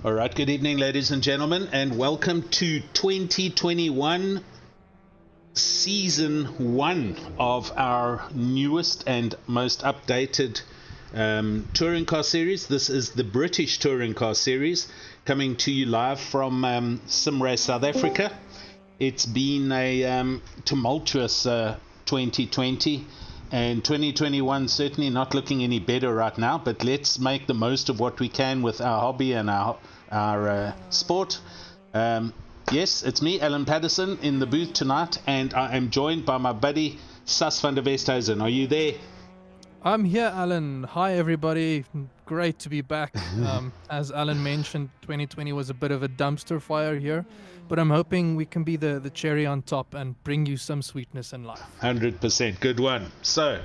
All right, good evening, ladies and gentlemen, and welcome to 2021 season 1 of our newest and most updated touring car series. This is the British touring car series, coming to you live from SimRace South Africa. It's been a tumultuous 2020, and 2021 certainly not looking any better right now, but let's make the most of what we can with our hobby and our sport. Yes, it's me, Alan Patterson, in the booth tonight, and I am joined by my buddy Sas van der Westhuizen. Are you there? I'm here, Alan. Hi, everybody. Great to be back. As Alan mentioned, 2020 was a bit of a dumpster fire here, but I'm hoping we can be the cherry on top and bring you some sweetness in life. 100%. Good one. So,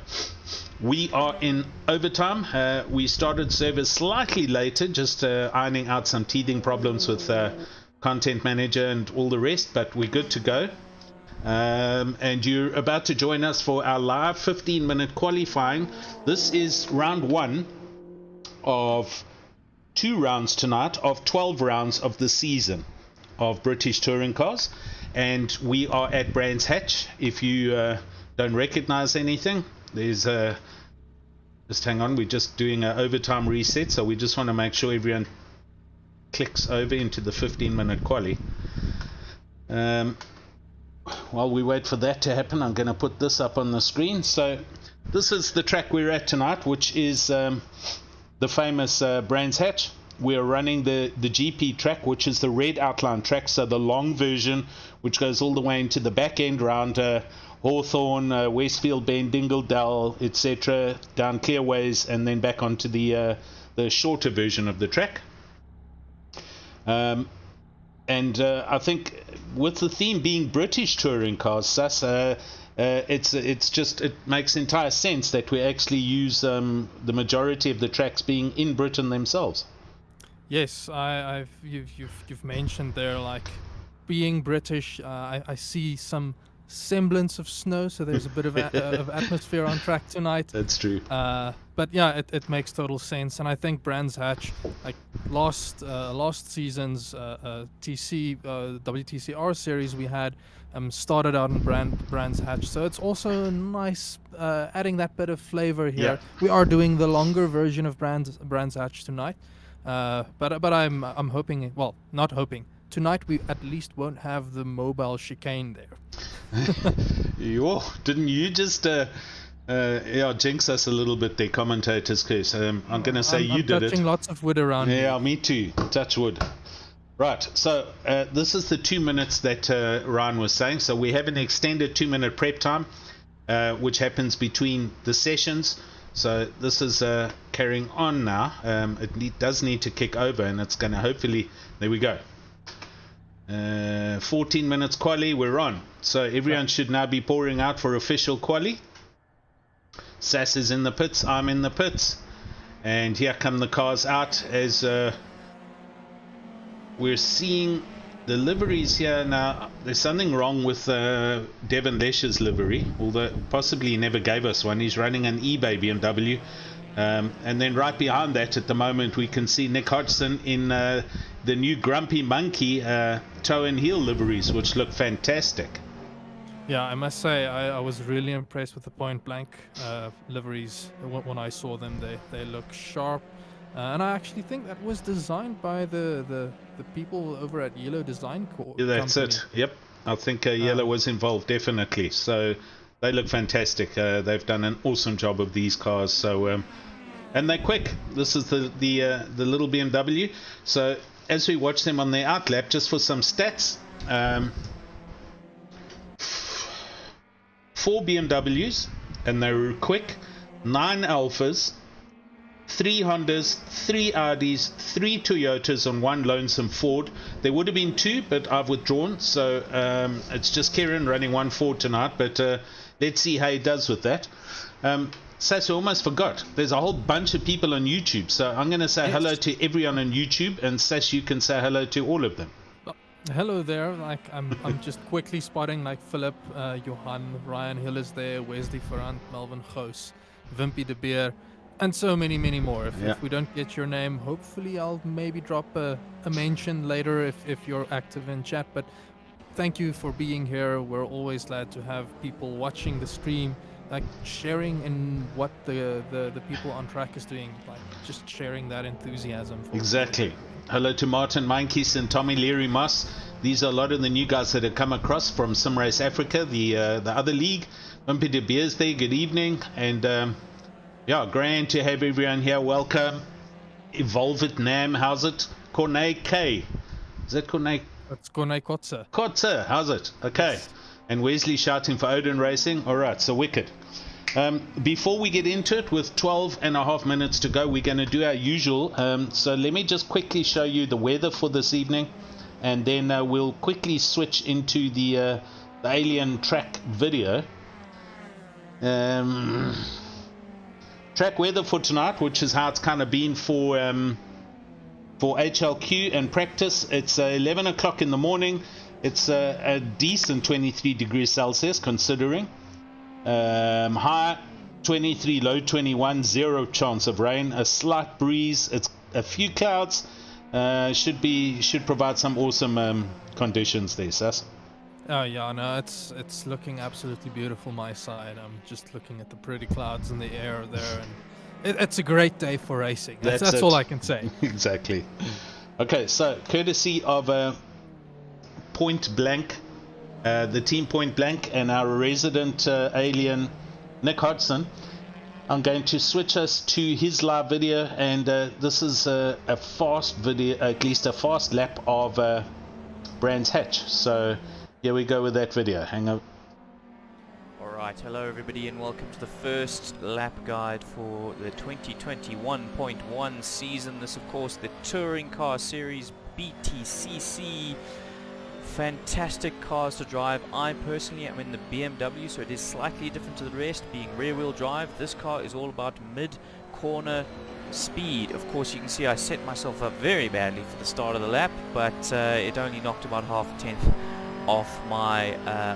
we are in overtime. We started service slightly later, just ironing out some teething problems with Content Manager and all the rest, but we're good to go. And you're about to join us for our live 15-minute qualifying. This is round 1 of 2 rounds tonight of 12 rounds of the season of British touring cars, and we are at Brands Hatch. If you don't recognize anything, there's just hang on, we're just doing an overtime reset, so we just want to make sure everyone clicks over into the 15-minute quali. While we wait for that to happen, I'm going to put this up on the screen. So this is the track we're at tonight, which is the famous Brands Hatch. We're running the GP track, which is the red outline track, so the long version, which goes all the way into the back end round Hawthorne, Westfield Bend, Dingledale, etc., down Clearways, and then back onto the shorter version of the track. And I think with the theme being British touring cars, Sas, it makes entire sense that we actually use the majority of the tracks being in Britain themselves. Yes, you've mentioned there, like being British. I see some semblance of snow, so there's a bit of atmosphere on track tonight. That's true. But yeah, it makes total sense, and I think Brands Hatch, like last season's WTCR series we had, started out in Brands Hatch, so it's also nice adding that bit of flavor here. Yeah. We are doing the longer version of Brands Hatch tonight, but I'm hoping, well, not hoping. Tonight we at least won't have the mobile chicane there. Didn't you just jinx us a little bit there, commentators curse? I'm going to say you did it. I'm touching lots of wood around me. Yeah, me too. Touch wood. Right, so this is the 2 minutes that Ryan was saying. So we have an extended 2-minute prep time, which happens between the sessions. So this is carrying on now. It does need to kick over, and it's going to hopefully... There we go. 14 minutes quali, we're on. So everyone should now be pouring out for official quali. Sas is in the pits, I'm in the pits, and here come the cars out as we're seeing the liveries here. Now there's something wrong with Devon Leish's livery, although possibly he never gave us one. He's running an eBay BMW, and then right behind that at the moment we can see Nick Hodgson in the new Grumpy Monkey toe and heel liveries, which look fantastic. Yeah, I must say I was really impressed with the Point Blank liveries when I saw them. They look sharp, and I actually think that was designed by the people over at Yellow Design Corp. Yeah, that's company. it. Yep, I think Yellow was involved definitely. So they look fantastic. They've done an awesome job of these cars. So and they're quick. This is the little BMW. So as we watch them on their outlap, just for some stats. 4 BMWs, and they were quick, 9 Alphas, 3 Hondas, 3 Audis, 3 Toyotas, and 1 lonesome Ford. There would have been 2, but I've withdrawn, so it's just Kieran running 1 Ford tonight, but let's see how he does with that. Sas, I almost forgot, there's a whole bunch of people on YouTube, so I'm going to say hello to everyone on YouTube, and Sas, you can say hello to all of them. Hello there. Like I'm just quickly spotting like Philip, Johan, Ryan Hill is there, Wesley Ferrand, Melvin Goos, Wimpy de Beer, And so many more. Yeah. If we don't get your name, hopefully I'll maybe drop a mention later if you're active in chat. But thank you for being here. We're always glad to have people watching the stream, like sharing in what the people on track is doing, like just sharing that enthusiasm. Exactly. Hello to Martin Meinkes and Tommy Leary Moss. These are a lot of the new guys that have come across from SimRace Africa, the other league. Wimpy de Beers there, good evening. And yeah, grand to have everyone here. Welcome. Evolve It Nam, how's it? Cornet K. Is that Cornet? It's Cornet Kotze. Kotze, how's it? Okay. Yes. And Wesley shouting for Odin Racing. All right, so wicked. Before we get into it, with 12 and a half minutes to go, we're going to do our usual. So let me just quickly show you the weather for this evening, and then we'll quickly switch into the Alien track video. Track weather for tonight, which is how it's kind of been for HLQ and practice. It's 11 o'clock in the morning. It's a decent 23 degrees Celsius considering. High 23, low 21, zero chance of rain, a slight breeze, it's a few clouds. Should provide some awesome conditions there, Sas. Oh yeah, no, it's looking absolutely beautiful my side. I'm just looking at the pretty clouds in the air there, and it's a great day for racing. That's all I can say. Exactly. Okay, so courtesy of Point Blank, the team Point Blank, and our resident alien Nick Hodgson, I'm going to switch us to his live video, and this is a fast video, at least a fast lap of Brands Hatch. So here we go with that video. Hang on. Alright, hello everybody and welcome to the first lap guide for the 2021.1 season. This of course the Touring Car Series BTCC. Fantastic cars to drive. I personally am in the BMW, so it is slightly different to the rest, being rear wheel drive. This car is all about mid corner speed. Of course you can see I set myself up very badly for the start of the lap, but it only knocked about half a tenth off my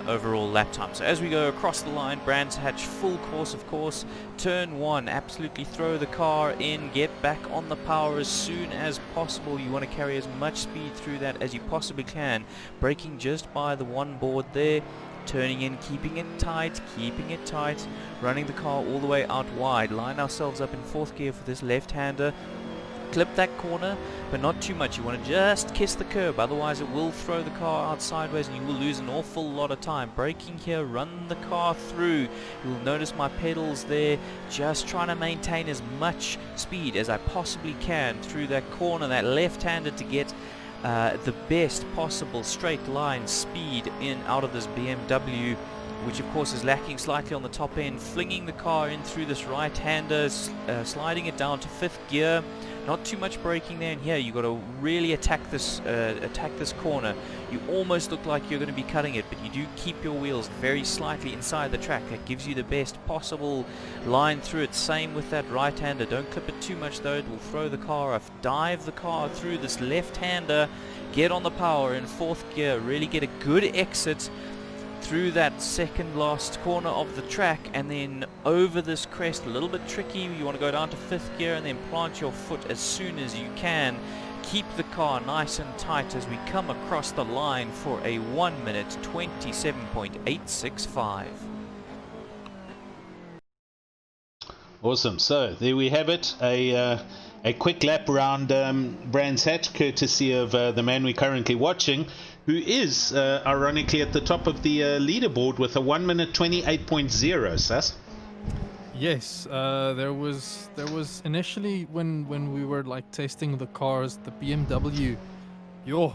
overall lap time. So as we go across the line, Brands Hatch full course of course. Turn 1, absolutely throw the car in, get back on the power as soon as possible. You want to carry as much speed through that as you possibly can. Braking just by the one board there, turning in, keeping it tight, running the car all the way out wide. Line ourselves up in 4th gear for this left-hander. Clip that corner, but not too much. You want to just kiss the curb, otherwise it will throw the car out sideways and you will lose an awful lot of time. Braking here, run the car through. You'll notice my pedals there, just trying to maintain as much speed as I possibly can through that corner, that left-hander, to get the best possible straight line speed in out of this BMW, which of course is lacking slightly on the top end. Flinging the car in through this right-hander, sliding it down to 5th gear. Not too much braking there, and here you got to really attack this corner. You almost look like you're going to be cutting it, but you do keep your wheels very slightly inside the track. That gives you the best possible line through it. Same with that right-hander. Don't clip it too much though, it will throw the car off. Dive the car through this left-hander, get on the power in 4th gear, really get a good exit through that second last corner of the track, and then over this crest. A little bit tricky. You want to go down to 5th gear and then plant your foot as soon as you can. Keep the car nice and tight as we come across the line for a 1 minute 27.865. Awesome. So there we have it. A quick lap around Brands Hatch, courtesy of the man we're currently watching, who is ironically at the top of the leaderboard with a 1 minute 28.0. Sas? Yes, there was initially when we were like testing the cars, the BMW.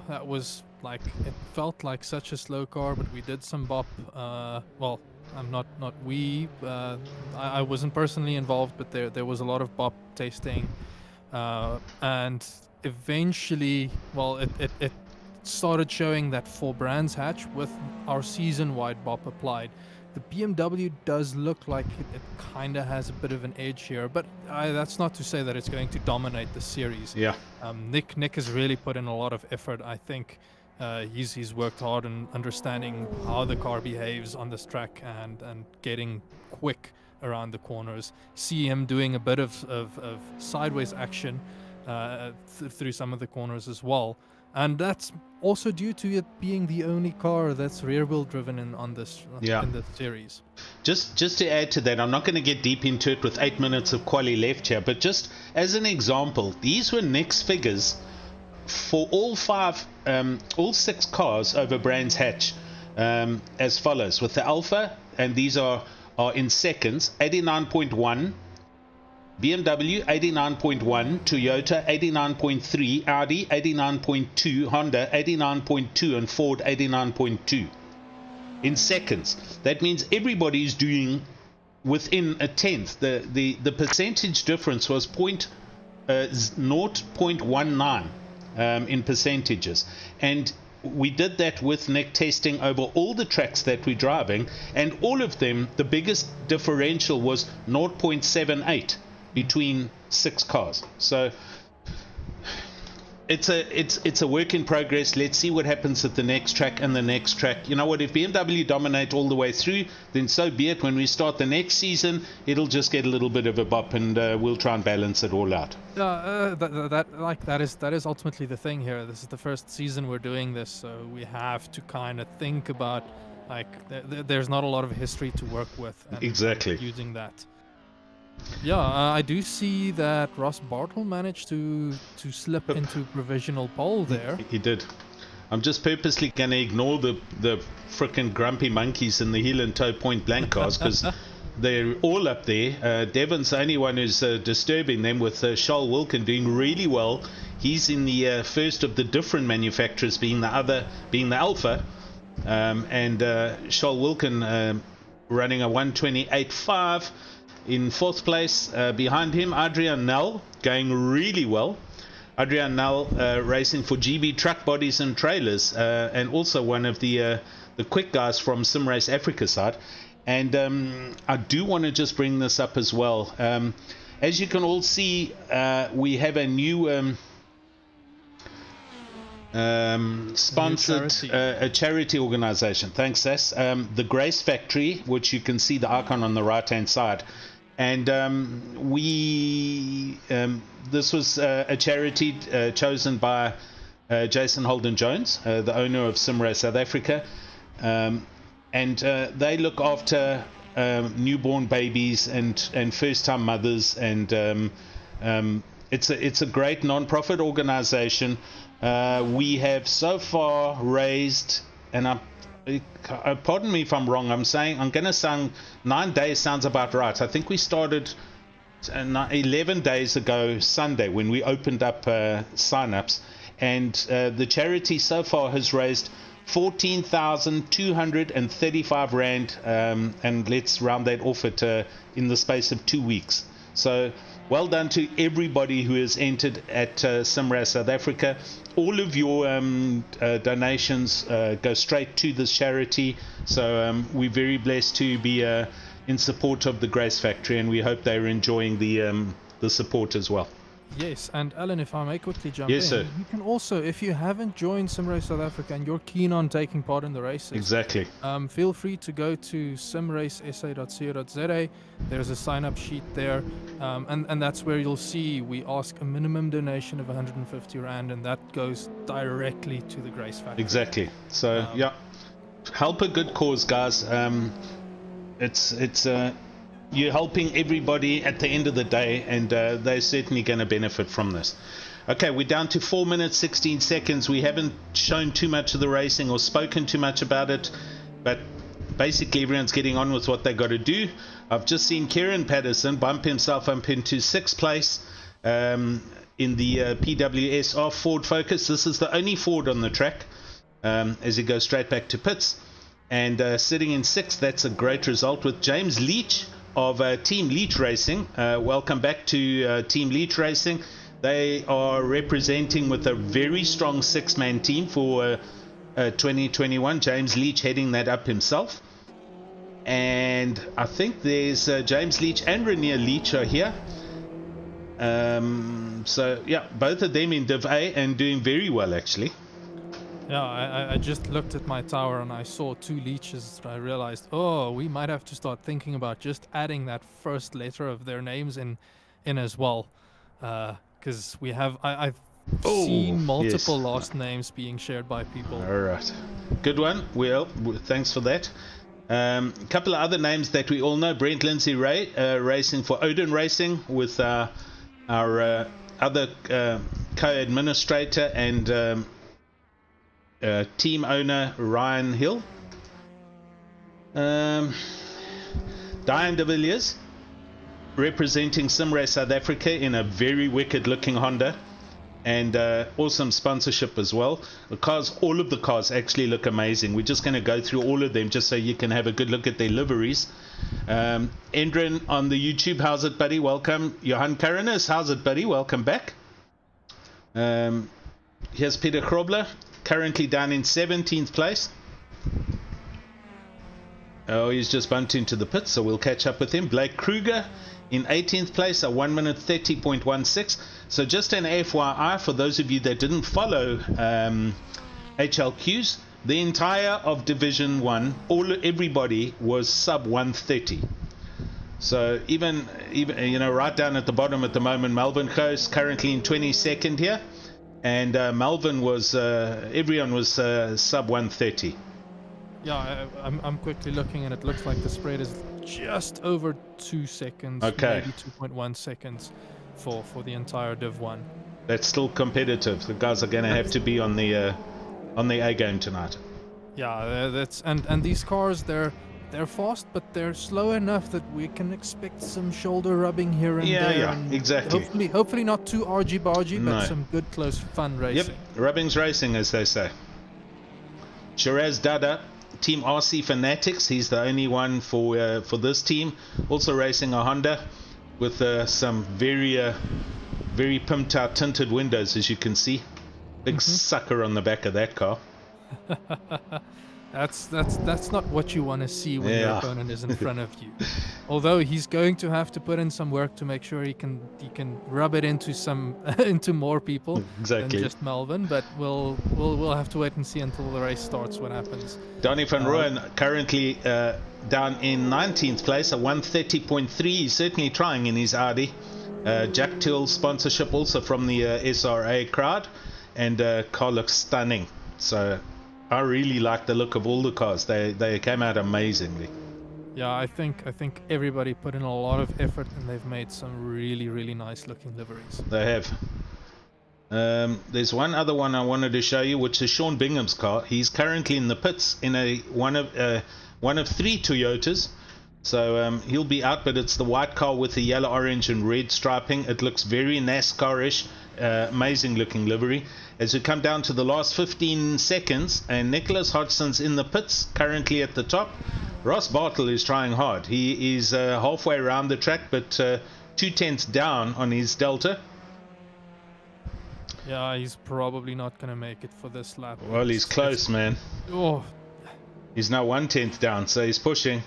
That was like, it felt like such a slow car, but we did some bop. Well, I'm not we. I wasn't personally involved, but there was a lot of bop tasting, and eventually, well, it started showing that for Brands Hatch with our season-wide bop applied, the BMW does look like it kind of has a bit of an edge here, but that's not to say that it's going to dominate the series. Yeah. Nick has really put in a lot of effort. I think he's worked hard in understanding how the car behaves on this track and getting quick around the corners. See him doing a bit of sideways action through some of the corners as well. And that's also due to it being the only car that's rear-wheel driven in this series. Just to add to that, I'm not going to get deep into it with 8 minutes of quali left here, but just as an example, these were next figures for all 6 cars over Brands Hatch, as follows. With the Alpha, and these are in seconds, 89.1. BMW 89.1, Toyota 89.3, Audi 89.2, Honda 89.2, and Ford 89.2 in seconds. That means everybody's doing within a tenth. The percentage difference was 0.19 in percentages, and we did that with neck testing over all the tracks that we're driving, and all of them, the biggest differential was 0.78 between 6 cars. So it's a work in progress. Let's see what happens at the next track and the next track. You know what, if BMW dominate all the way through, then so be it. When we start the next season, it'll just get a little bit of a bop, and we'll try and balance it all out. That is ultimately the thing here. This is the first season we're doing this, so we have to kind of think about, like, there's not a lot of history to work with, and exactly using that. Yeah, I do see that Ross Bartle managed to slip into provisional pole there. He did. I'm just purposely going to ignore the frickin' grumpy monkeys in the heel and toe point blank cars, because they're all up there. Devon's the only one who's disturbing them, with Charles Wilkin doing really well. He's in the first of the different manufacturers, being the Alpha, and Charles Wilkin running a 128.5. In 4th place, behind him, Adrian Nell, going really well. Adrian Nell racing for GB Truck Bodies and Trailers, and also one of the quick guys from SimRace Africa side. And I do want to just bring this up as well. As you can all see, we have a new sponsored a charity organization. Thanks, Sass. The Grace Factory, which you can see the icon on the right hand side. And this was a charity chosen by Jason Holden Jones, the owner of SimRace South Africa, and they look after newborn babies and first-time mothers, and it's a great non-profit organization. We have so far raised, and pardon me if I'm wrong, I'm going to say 9 days sounds about right. I think we started 11 days ago Sunday when we opened up sign-ups, and the charity so far has raised 14,235 Rand, and let's round that off at in the space of 2 weeks. So well done to everybody who has entered at SimRace South Africa. All of your donations go straight to this charity. So we're very blessed to be in support of the Grace Factory, and we hope they're enjoying the support as well. Yes, and Alan, if I may quickly jump in, sir. You can also, if you haven't joined SimRace South Africa and you're keen on taking part in the races, exactly, feel free to go to simracesa.co.za. There's a sign-up sheet there, and that's where you'll see we ask a minimum donation of 150 Rand, and that goes directly to the Grace Factory. Exactly. So yeah, help a good cause, guys. It's you're helping everybody at the end of the day, and they're certainly going to benefit from this. Okay, we're down to 4 minutes 16 seconds. We haven't shown too much of the racing or spoken too much about it, but basically everyone's getting on with what they got to do. I've just seen Kieran Patterson bump himself up into 6th place in the PWSR Ford Focus. This is the only Ford on the track as he goes straight back to pits, and sitting in 6th. That's a great result, with James Leach of Team Leach Racing. Welcome back to Team Leach Racing. They are representing with a very strong 6-man team for 2021. James Leach heading that up himself, and I think there's James Leach and Rainier Leach are here. So yeah, both of them in Div A and doing very well actually. Yeah, I just looked at my tower and I saw 2 leeches. I realized, oh, we might have to start thinking about just adding that first letter of their names in as well, because I've Oh, seen yes. multiple last names being shared by people. All right. Good one. Well, thanks for that. A couple of other names that we all know. Brent Lindsay Ray, racing for Odin Racing with our other co-administrator and team owner Ryan Hill. Diane de Villiers representing Simrace South Africa in a very wicked looking Honda, and awesome sponsorship as well. All of the cars actually look amazing. We're just going to go through all of them just so you can have a good look at their liveries. Endrin on the YouTube, how's it, buddy? Welcome. Johan Karanis, how's it, buddy? Welcome back. Here's Peter Krobler, currently down in 17th place. Oh, he's just bumped into the pits, so we'll catch up with him. Blake Kruger in 18th place, a 1 minute 30.16. So just an FYI for those of you that didn't follow HLQs, the entire of Division 1, everybody was sub 130. So even right down at the bottom at the moment, Melvin Coast currently in 22nd here, and Melvin was everyone was sub 130. Yeah, I'm quickly looking and it looks like the spread is just over 2 seconds, okay, maybe 2.1 seconds for the entire Div 1. That's still competitive. The guys are going to have to be on the A game tonight. Yeah, that's and these cars, they're fast, but they're slow enough that we can expect some shoulder rubbing here and there. Yeah, and exactly. Hopefully not too argy-bargy, No. but some good close fun racing. Yep, rubbing's racing, as they say. Shiraz Dada, Team RC Fanatics, he's the only one for this team, also racing a Honda with some very pimped out tinted windows, as you can see. Big sucker on the back of that car. That's not what you want to see when your Yeah. opponent is in front of you. Although he's going to have to put in some work to make sure he can rub it into some into more people Exactly. than just Melvin. But we'll have to wait and see until the race starts what happens. Donny van Rooyen currently down in 19th place, a 130.3. He's certainly trying in his Audi. Jack Till sponsorship also from the SRA crowd, and car looks stunning. So I really like the look of all the cars. They came out amazingly. Yeah, I think everybody put in a lot of effort and they've made some really, really nice looking liveries. They have. There's one other one I wanted to show you, which is Sean Bingham's car. He's currently in the pits in one of 3 Toyotas. So he'll be out, but it's the white car with the yellow, orange and red striping. It looks very NASCAR-ish. Amazing looking livery. As we come down to the last 15 seconds, and Nicholas Hodgson's in the pits, currently at the top. Ross Bartle is trying hard. He is halfway around the track, but 2/10 down on his Delta. Yeah, he's probably not going to make it for this lap. Well, he's close, man. Oh, He's now 1/10 down, so he's pushing.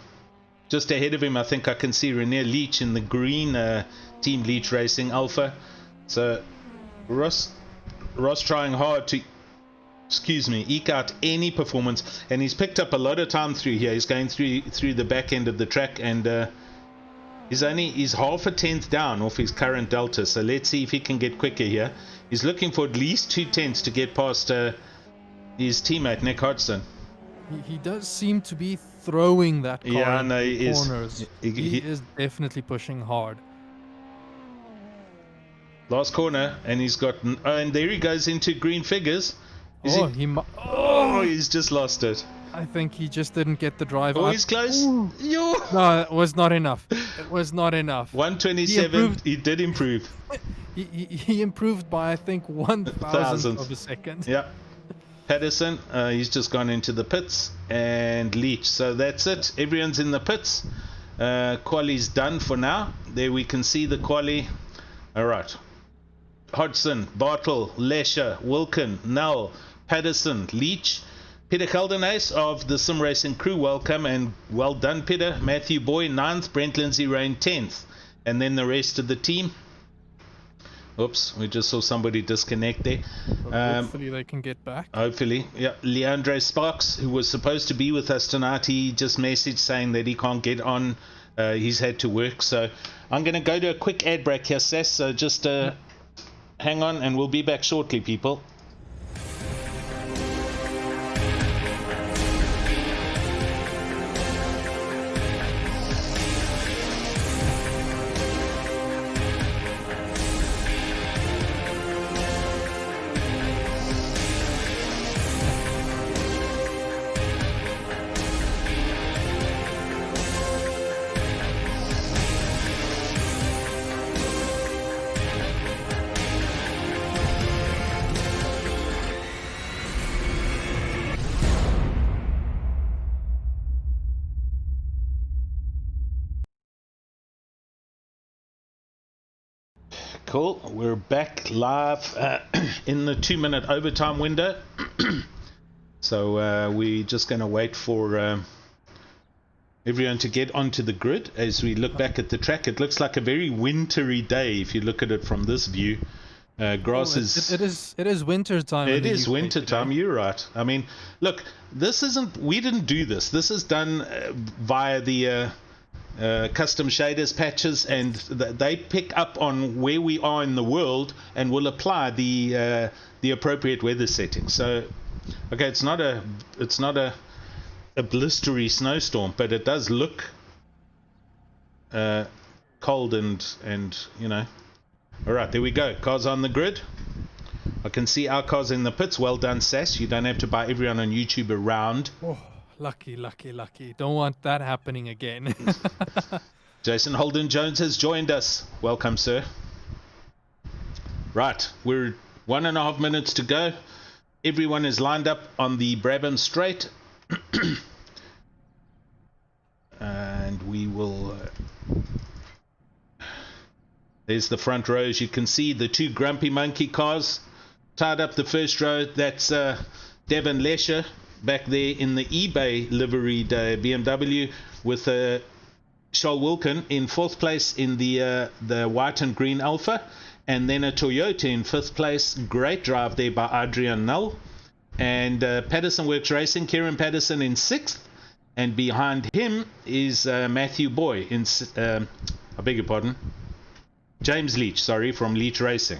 Just ahead of him, I think I can see Renier Leach in the green Team Leach Racing Alpha. So Ross trying hard to, eke out any performance, and he's picked up a lot of time through here. He's going through the back end of the track, and he's half a tenth down off his current Delta. So let's see if he can get quicker here. He's looking for at least 2/10 to get past his teammate Nick Hodgson. he does seem to be throwing that car Yeah, in no, the he is. corners. He is definitely pushing hard. Last corner, and he's got, and there he goes into green figures. He's just lost it. I think he just didn't get the drive. Oh, he's close. No, it was not enough. It was not enough. 127. He did improve. He improved by, I think, 1,000th of a second. Yeah. Patterson, he's just gone into the pits, and Leach. So that's it. Everyone's in the pits. Quali's done for now. There we can see the quali. All right. Hodgson, Bartle, Lesher, Wilkin, Null, Patterson, Leach, Peter Keldenace of the Sim Racing crew, welcome and well done, Peter. Matthew Boy, 9th, Brent Lindsay Rain, 10th. And then the rest of the team. Oops, we just saw somebody disconnect there. Hopefully they can get back. Hopefully, yeah. Leandre Sparks, who was supposed to be with us tonight, he just messaged saying that he can't get on. He's had to work. So I'm going to go to a quick ad break here, Sess. So just hang on, and we'll be back shortly, people. Cool, we're back live in the 2-minute overtime window. So we're just going to wait for everyone to get onto the grid as we look back at the track. It looks like a very wintry day if you look at it from this view. Grass it is winter time. It is winter time. You're right. I mean, look, this isn't. We didn't do this. This is done via the custom shaders patches, and they pick up on where we are in the world and will apply the appropriate weather settings. So, okay, it's not a blistery snowstorm, but it does look cold and you know. All right, there we go. Cars on the grid. I can see our cars in the pits. Well done, Sass. You don't have to buy everyone on YouTube around. Oh, lucky. Don't want that happening again. Jason Holden Jones has joined us. Welcome, sir. Right, we're 1.5 minutes to go. Everyone is lined up on the Brabham Straight. And we will... there's the front row. As you can see, the two Grumpy Monkey cars tied up the first row. That's Devin Lesher back there in the eBay liveried BMW with Charles Wilkin in fourth place in the white and green Alpha, and then a Toyota in fifth place. Great drive there by Adrian Null. And Patterson Works Racing, Kieran Patterson in sixth, and behind him is Matthew Boy in I beg your pardon, James Leach, sorry, from Leach Racing.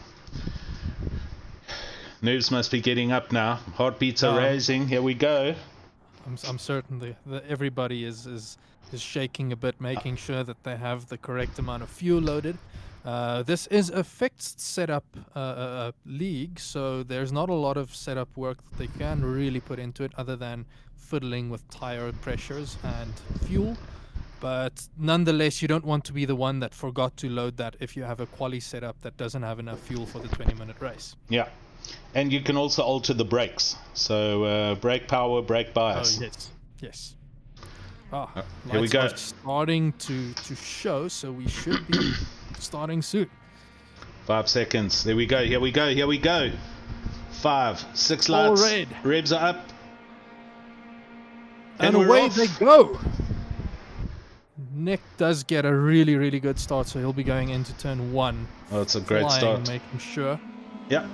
Nerves must be getting up now. Heartbeats are raising. Here we go. I'm certain that everybody is shaking a bit, making sure that they have the correct amount of fuel loaded. This is a fixed setup league, so there's not a lot of setup work that they can really put into it other than fiddling with tire pressures and fuel. But nonetheless, you don't want to be the one that forgot to load that if you have a quali setup that doesn't have enough fuel for the 20-minute race. Yeah, and you can also alter the brakes. So brake power, brake bias. Oh, yes. Here we go. Starting to show, so we should be starting soon. 5 seconds. There we go. Here we go. 5, 6 lights. All red. Revs are up. And away they go. Nick does get a really, really good start, so he'll be going into turn 1. Oh, it's a great start. Making sure. Yeah.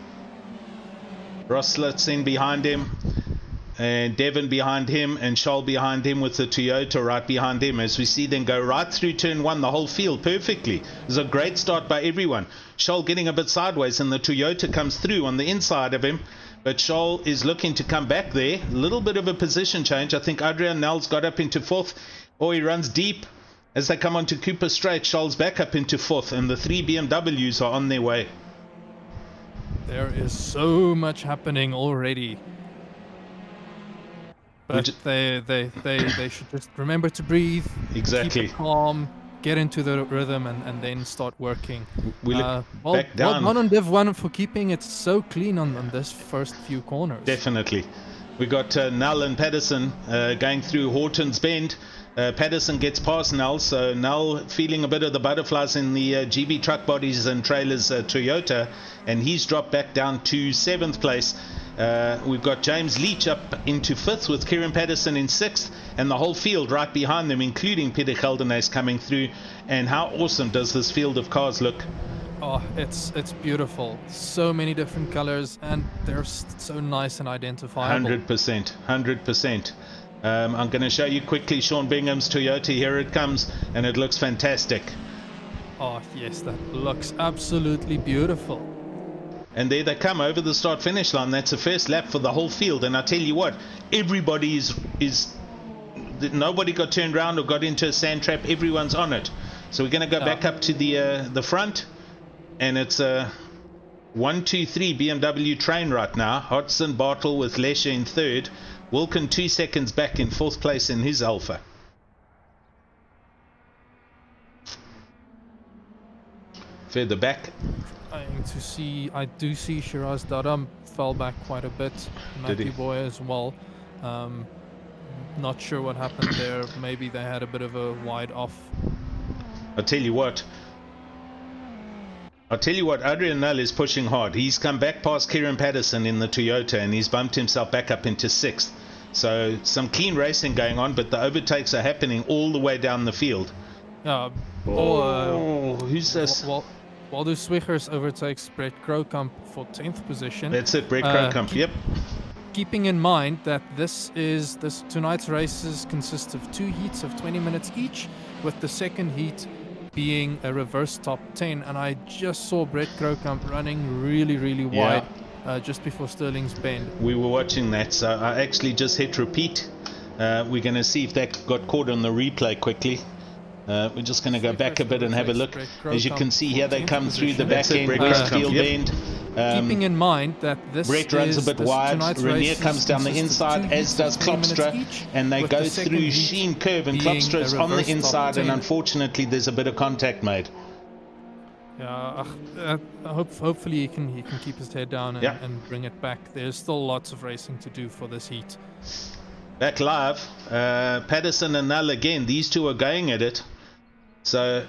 Ross Slits in behind him, and Devin behind him, and Charles behind him with the Toyota right behind him. As we see them go right through turn 1, the whole field perfectly. It was a great start by everyone. Charles getting a bit sideways, and the Toyota comes through on the inside of him. But Charles is looking to come back there. A little bit of a position change. I think Adrian Nels got up into 4th. He runs deep. As they come onto Cooper Straight, Charles back up into 4th, and the 3 BMWs are on their way. There is so much happening already. But they should just remember to breathe. Exactly. Keep it calm, get into the rhythm, and then start working. We look back down. Well done on Div 1 for keeping it so clean on this first few corners. Definitely. We got Null and Patterson going through Horton's Bend. Patterson gets past Null, so Null feeling a bit of the butterflies in the GB Truck Bodies and Trailers Toyota, and he's dropped back down to 7th place. We've got James Leach up into 5th with Kieran Patterson in 6th, and the whole field right behind them, including Peter Geldenhuys coming through. And how awesome does this field of cars look? Oh, it's beautiful. So many different colors, and they're so nice and identifiable. 100%, 100%. I'm going to show you quickly Sean Bingham's Toyota. Here it comes, and it looks fantastic. Oh yes, that looks absolutely beautiful. And there they come over the start-finish line. That's the first lap for the whole field. And I tell you what, everybody is nobody got turned around or got into a sand trap. Everyone's on it. So we're going to go back up to the front, and it's a 1-2-3 BMW train right now. Hodgson, Bartle with Lesher in third. Wilkin 2 seconds back in fourth place in his Alpha. Further back, I do see Shiraz Dadam fell back quite a bit. Matthew Boy as well. Not sure what happened there. Maybe they had a bit of a wide off. I'll tell you what, Adrian Null is pushing hard. He's come back past Kieran Patterson in the Toyota, and he's bumped himself back up into 6th. So some clean racing going on, but the overtakes are happening all the way down the field. Who's this? Waldo Swiggers overtakes Brett Krookamp for 10th position. That's it, Brett Krookamp, yep. Keeping in mind that tonight's races consist of 2 heats of 20 minutes each, with the second heat being a reverse top 10, and I just saw Brett Krookamp running really wide just before Sterling's Bend. We were watching that, so I actually just hit repeat. We're going to see if that got caught on the replay quickly. We're just going to go back a bit and have a look. As you can see here, they come through the back end, steel bend. Keeping in mind that this Brett runs a bit wide, Renier comes down the inside, as does Klopstra, and they go through Sheen Curve, and Klopstra's on the inside, and unfortunately there's a bit of contact made. Yeah, hopefully he can keep his head down and bring it back. There's still lots of racing to do for this heat. Back live, Patterson and Null again, these two are going at it. So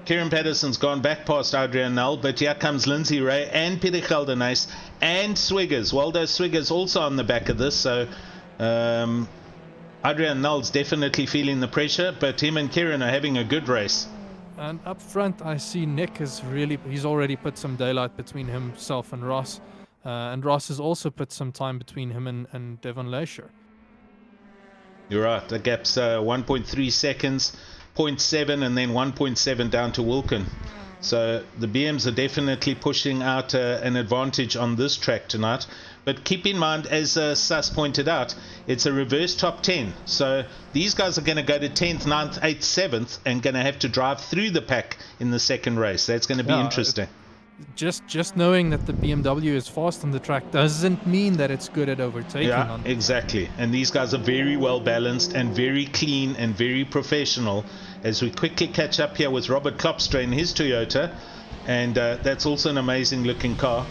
Kieran Patterson's gone back past Adrian Null, but here comes Lindsay Ray and Peter Geldenhuys and Swiggers. Waldo Swiggers also on the back of this, so Adrian Null's definitely feeling the pressure, but him and Kieran are having a good race. And up front I see Nick he's already put some daylight between himself and Ross, and Ross has also put some time between him and Devon Lesher. You're right, the gap's 1.3 seconds, 0.7 and then 1.7 down to Wilkin. So the BMs are definitely pushing out an advantage on this track tonight. But keep in mind, as Suss pointed out, it's a reverse top 10. So these guys are going to go to 10th, 9th, 8th, 7th and going to have to drive through the pack in the second race. That's going to be interesting. Just knowing that the BMW is fast on the track doesn't mean that it's good at overtaking. Yeah, exactly. And these guys are very well balanced and very clean and very professional. As we quickly catch up here with Robert Klopstra in his Toyota, and that's also an amazing looking car.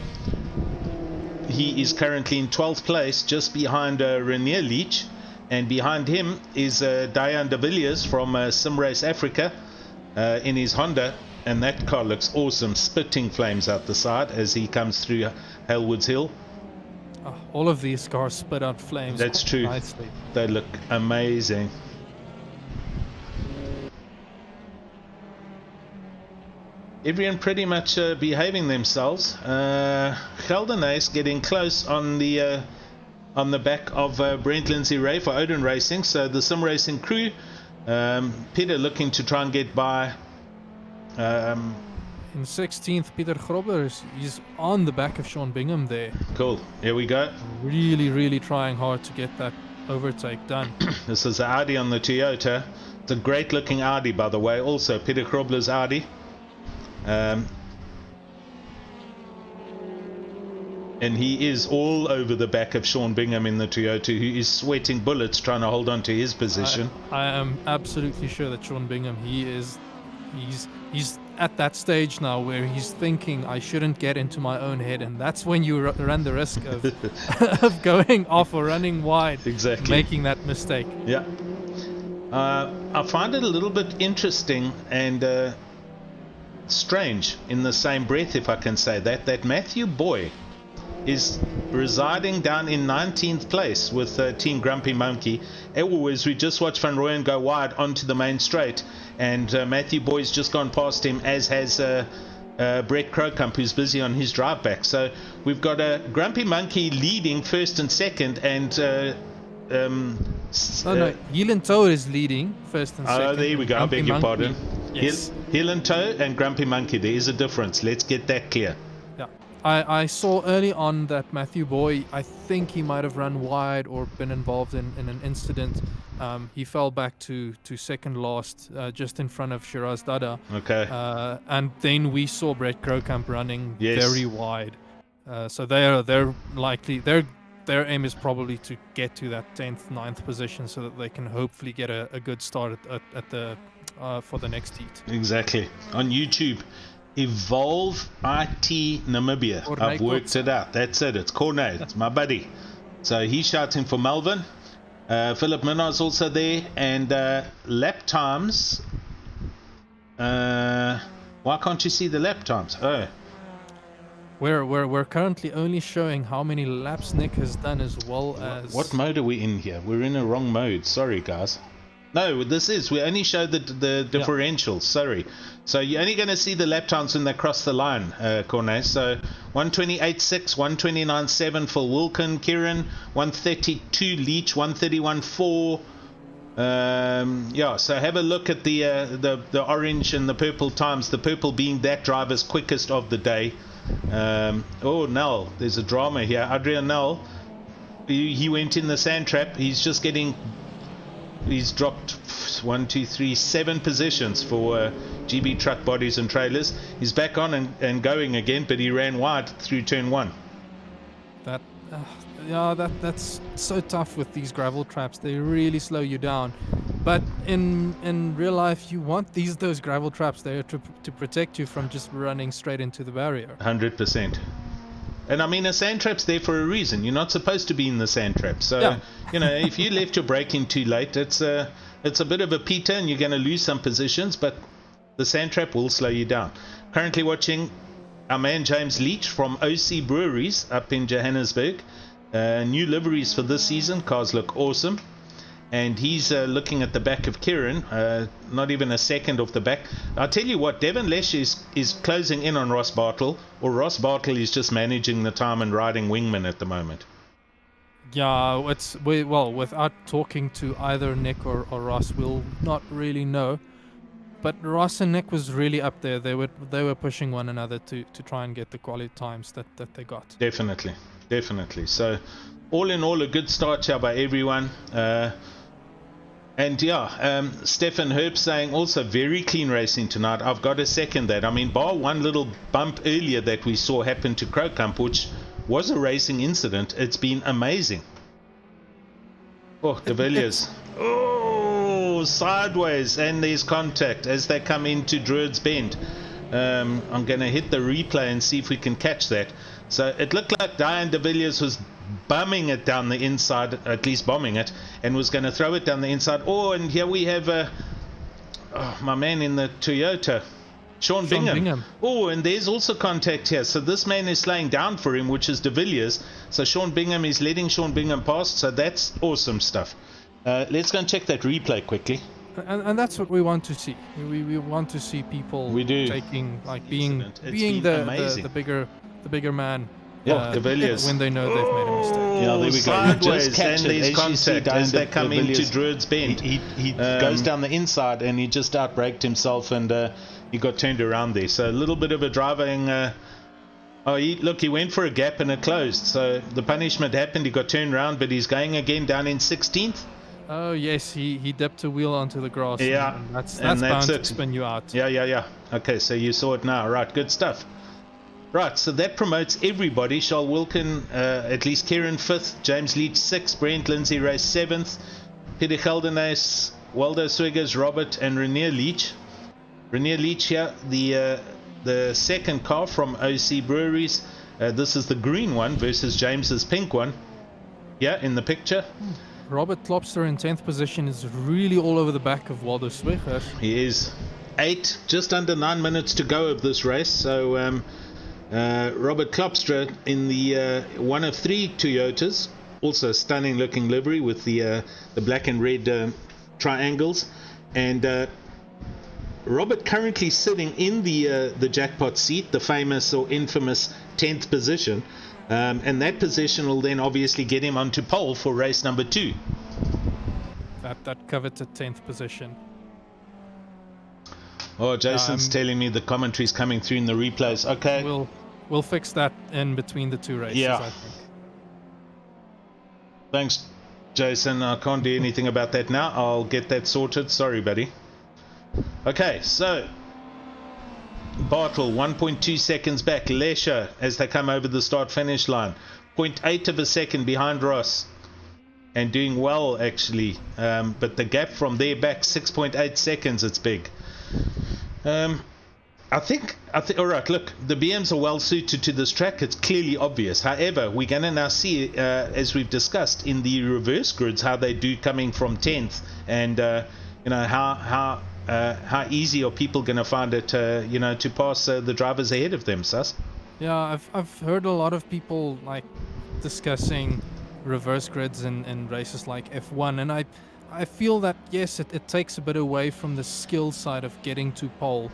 He is currently in 12th place, just behind Renier Leach, and behind him is Diane de Villiers from Simrace Africa in his Honda. And that car looks awesome, spitting flames out the side as he comes through Halewood's Hill. All of these cars spit out flames. That's true. Nicely. They look amazing. Everyone pretty much behaving themselves. Geldenhuys getting close on the back of Brent Lindsay Ray for Odin Racing. So the sim racing crew, Peter looking to try and get by. In 16th, Peter Grobler is on the back of Sean Bingham there. Cool. Here we go. Really trying hard to get that overtake done. This is the Audi on the Toyota. It's a great looking Audi, by the way. Also, Peter Grobler's Audi. And he is all over the back of Sean Bingham in the Toyota, who is sweating bullets trying to hold on to his position. I am absolutely sure that Sean Bingham, he's at that stage now where he's thinking, I shouldn't get into my own head, and that's when you run the risk of of going off or running wide, exactly, making that mistake. Yeah. I find it a little bit interesting and strange in the same breath, if I can say that Matthew Boy is residing down in 19th place with Team Grumpy Monkey. As we just watched Van Rooyen go wide onto the main straight, and Matthew Boy's just gone past him, as has Brett Crocump, who's busy on his drive back. So we've got a Grumpy Monkey leading first and second, and Heel and Toe is leading first and second. Oh, there we go. I beg your pardon. Yes. Heel and Toe and Grumpy Monkey. There is a difference. Let's get that clear. Yeah. I saw early on that Matthew Boy, I think he might have run wide or been involved in an incident. He fell back to second last, just in front of Shiraz Dada. Okay. And then we saw Brett Crocump running very wide. So they're likely their aim is probably to get to that 10th, 9th position so that they can hopefully get a good start at the for the next heat. Exactly. On YouTube, Evolve IT Namibia. I've worked it out. That's it. It's Cornet. It's my buddy. So he's shouting for Melvin. Philip Minar's also there. And lap times. Why can't you see the lap times? Oh. We're currently only showing how many laps Nick has done, as well as... What mode are we in here? We're in a wrong mode. Sorry, guys. No, we only show the differentials. Sorry. So you're only going to see the lap times when they cross the line, Cornet. So 128.6, 129.7 for Wilkin, Kieran, 132 Leach, 131.4. So have a look at the orange and the purple times. The purple being that driver's quickest of the day. Nell, there's a drama here. Adrian Nell, he went in the sand trap. He's dropped 7 positions for GB truck bodies and trailers. He's back on and going again, but he ran wide through turn 1. That's so tough with these gravel traps. They really slow you down. But in real life, you want those gravel traps there to protect you from just running straight into the barrier. 100%. And I mean, a sand trap's there for a reason. You're not supposed to be in the sand trap. So, if you left your brake in too late, it's a bit of a peter and you're going to lose some positions, but the sand trap will slow you down. Currently watching our man James Leach from OC Breweries up in Johannesburg. New liveries for this season. Cars look awesome. And he's looking at the back of Kieran, not even a second off the back. I'll tell you what, Devon Lesh is closing in on Ross Bartle, or Ross Bartle is just managing the time and riding wingman at the moment. Yeah, without talking to either Nick or Ross, we'll not really know. But Ross and Nick was really up there. They were pushing one another to try and get the quality times that they got. Definitely. So, all in all, a good start here by everyone. Stefan Herb saying also very clean racing tonight. I've got to second that. I mean, bar one little bump earlier that we saw happen to Crocump, which was a racing incident, it's been amazing. Oh, De Villiers. Sideways, and there's contact as they come into Druids Bend. I'm going to hit the replay and see if we can catch that. So it looked like Diane De Villiers was bumming it down the inside, at least bombing it, and was going to throw it down the inside. And here we have my man in the Toyota, Sean Bingham. And there's also contact here. So this man is slowing down for him, which is De Villiers. So Sean Bingham is letting Sean Bingham past. So that's awesome stuff. Let's go and check that replay quickly. And that's what we want to see. We want to see people taking, like, being the bigger man. De Villiers. When they know they've made a mistake. Yeah, there we go. Sideways, just catch these contact as they come into Druids Bend. He goes down the inside and he just outbraked himself and he got turned around there. So a little bit of a driving. He went for a gap and it closed. So the punishment happened. He got turned around, but he's going again down in 16th. Oh yes, he dipped a wheel onto the grass. Yeah, and that's bound to spin you out. Yeah. Okay, so you saw it now. Right, good stuff. Right, so that promotes everybody. Charles Wilkin, at least Kieran 5th, James Leach 6th, Brent Lindsay Race 7th, Peter Geldenaes, Waldo Swiggers, Robert, and Renier Leach. Renier Leach here, the second car from OC Breweries. This is the green one versus James's pink one. Yeah, in the picture. Robert Klopster in 10th position is really all over the back of Waldo Swiggers. He is. 8, just under 9 minutes to go of this race. So Robert Klopstra in the one of 3 Toyotas, also stunning looking livery with the black and red triangles, and Robert currently sitting in the jackpot seat, the famous or infamous 10th position, and that position will then obviously get him onto pole for race number 2. That coveted 10th position. Oh, Jason's telling me the commentary's coming through in the replays. Okay. We'll fix that in between the 2 races, yeah. I think. Thanks, Jason. I can't do anything about that now. I'll get that sorted. Sorry, buddy. Okay, so Bartle 1.2 seconds back. Lesher, as they come over the start-finish line, 0.8 of a second behind Ross, and doing well actually. But the gap from there back, 6.8 seconds. It's big. I think. All right. Look, the BMs are well suited to this track. It's clearly obvious. However, we're going to now see, as we've discussed in the reverse grids, how they do coming from 10th, and how easy are people going to find it, to pass the drivers ahead of them, Sus? Yeah, I've heard a lot of people like discussing reverse grids in races like F1, and I feel that yes, it takes a bit away from the skill side of getting to pole,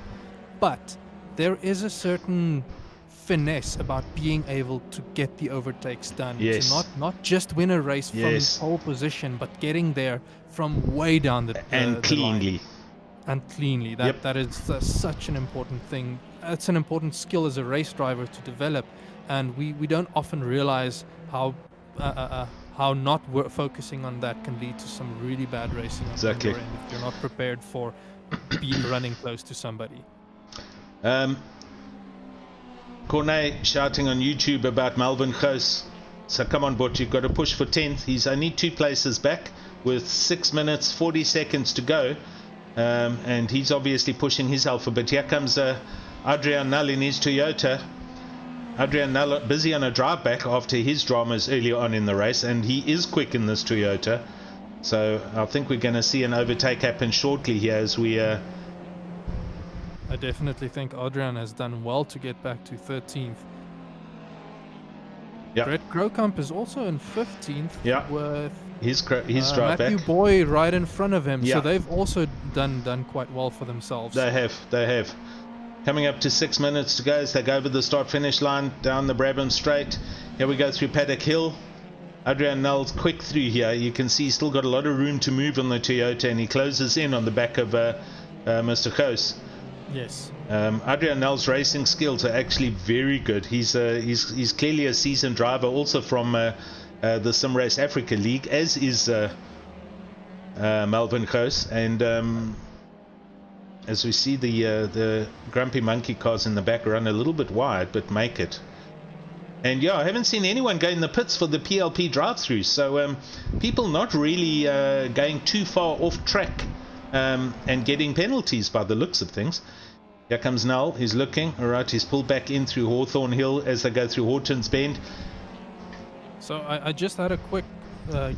but there is a certain finesse about being able to get the overtakes done. Yes. To not just win a race from pole position, but getting there from way down the and cleanly. Line. And cleanly. That is such an important thing. It's an important skill as a race driver to develop, and we don't often realize how not focusing on that can lead to some really bad racing on your end if you're not prepared for running close to somebody. Cornet shouting on YouTube about Melvin Goos. So come on, Butch, you've got to push for 10th. He's only 2 places back with 6 minutes 40 seconds to go, and he's obviously pushing his alphabet. Here comes Adrian Null in his Toyota. Adrian Null busy on a drive back after his dramas earlier on in the race, and he is quick in this Toyota. So I think we're going to see an overtake happen shortly here as we... I definitely think Adrian has done well to get back to 13th. Yeah. Brett Grokamp is also in 15th with his drive Matthew back. Boy right in front of him. Yeah. So they've also done quite well for themselves. They have. Coming up to 6 minutes to go as they go over the start-finish line down the Brabham Straight. Here we go through Paddock Hill. Adrian Null's quick through here. You can see he's still got a lot of room to move on the Toyota, and he closes in on the back of Mr. Goos. Yes. Adrian Null's racing skills are actually very good. He's clearly a seasoned driver, also from the Sim Race Africa League, as is Melvin Goos. And as we see, the Grumpy Monkey cars in the back run a little bit wide, but make it. And yeah, I haven't seen anyone go in the pits for the PLP drive-through, so people not really going too far off track and getting penalties by the looks of things. Here comes Null, he's looking, alright, he's pulled back in through Hawthorne Hill as they go through Horton's Bend. So I just had a quick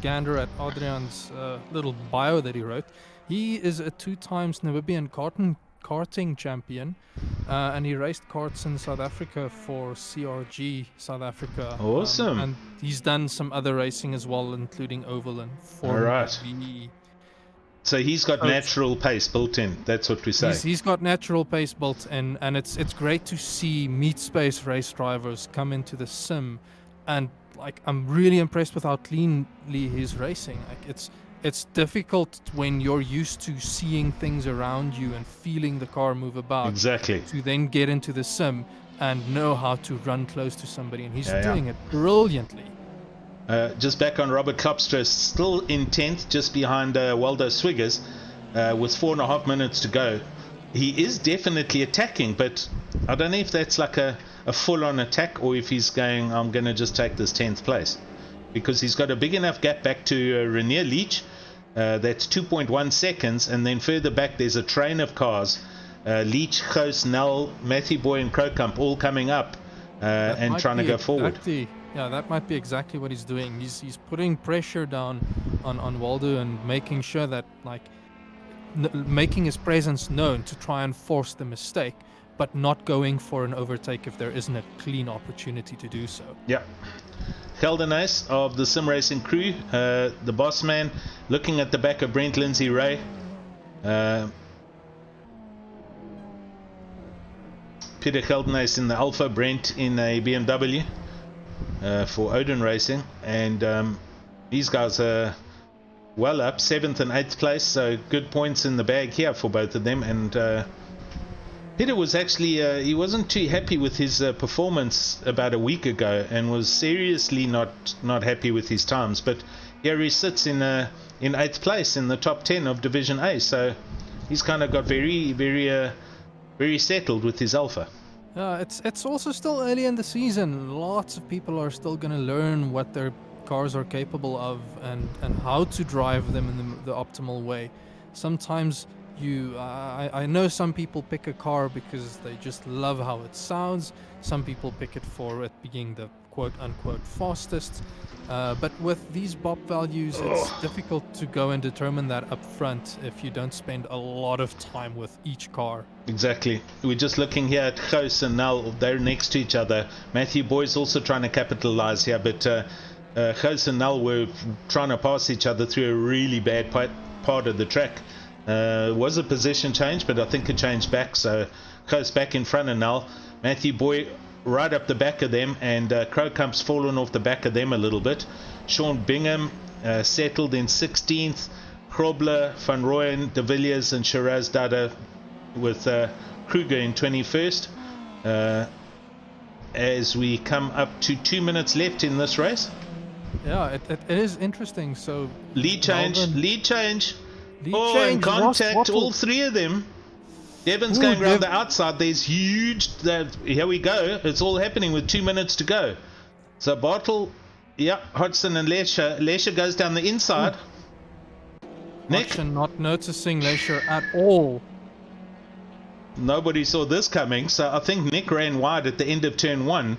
gander at Adrian's little bio that he wrote. He is a 2 times Namibian karting champion, and he raced karts in South Africa for CRG South Africa. Awesome. And he's done some other racing as well, including oval and Formula V. So he's got natural pace built in. That's what we say. He's got natural pace built in, and it's great to see meat space race drivers come into the sim, and like I'm really impressed with how cleanly he's racing. Like it's difficult when you're used to seeing things around you and feeling the car move about. Exactly. To then get into the sim and know how to run close to somebody, and he's doing it brilliantly. Just back on Robert Klopstra, still in 10th, just behind Waldo Swiggers, with 4.5 minutes to go. He is definitely attacking, but I don't know if that's like a full-on attack or if he's going, I'm going to just take this 10th place. Because he's got a big enough gap back to Rainier Leach. That's 2.1 seconds, and then further back there's a train of cars. Leach, Goos, Null, Matthew Boy and Krokamp all coming up and trying to go forward. Yeah, that might be exactly what he's doing. He's putting pressure down on Waldo and making sure that, like, making his presence known to try and force the mistake, but not going for an overtake if there isn't a clean opportunity to do so. Yeah. Geldenhuis of the Sim Racing crew, the boss man, looking at the back of Brent Lindsay Ray. Peter Geldenhuis in the Alpha, Brent in a BMW for Odin Racing, and these guys are well up, 7th and 8th place, so good points in the bag here for both of them. And Peter was actually he wasn't too happy with his performance about a week ago, and was seriously not happy with his times, but here he sits in 8th place in the top 10 of Division A, so he's kind of got very settled with his Alpha. It's also still early in the season. Lots of people are still going to learn what their cars are capable of and how to drive them in the optimal way. Sometimes I know some people pick a car because they just love how it sounds. Some people pick it for it being the quote-unquote fastest. But with these BOP values, it's difficult to go and determine that up front if you don't spend a lot of time with each car. Exactly. We're just looking here at Gous and Nel. They're next to each other. Matthew Boy's also trying to capitalize here, but Gous and Nel were trying to pass each other through a really bad part of the track. Was a position change, but I think it changed back, so Gous back in front of Nel. Matthew Boy right up the back of them, and Krokamp's fallen off the back of them a little bit. Sean Bingham settled in 16th. Grobler, Van Rooyen, De Villiers and Shiraz Dada with Kruger in 21st. As we come up to 2 minutes left in this race. Yeah, it is interesting. So lead change, and contact, all three of them. Devon's going around the outside. There's huge. Here we go. It's all happening with 2 minutes to go. So Bartel, Hodgson and Lesher. Lesher goes down the inside. Nick, Hodgson not noticing Lesher at all. Nobody saw this coming. So I think Nick ran wide at the end of turn 1.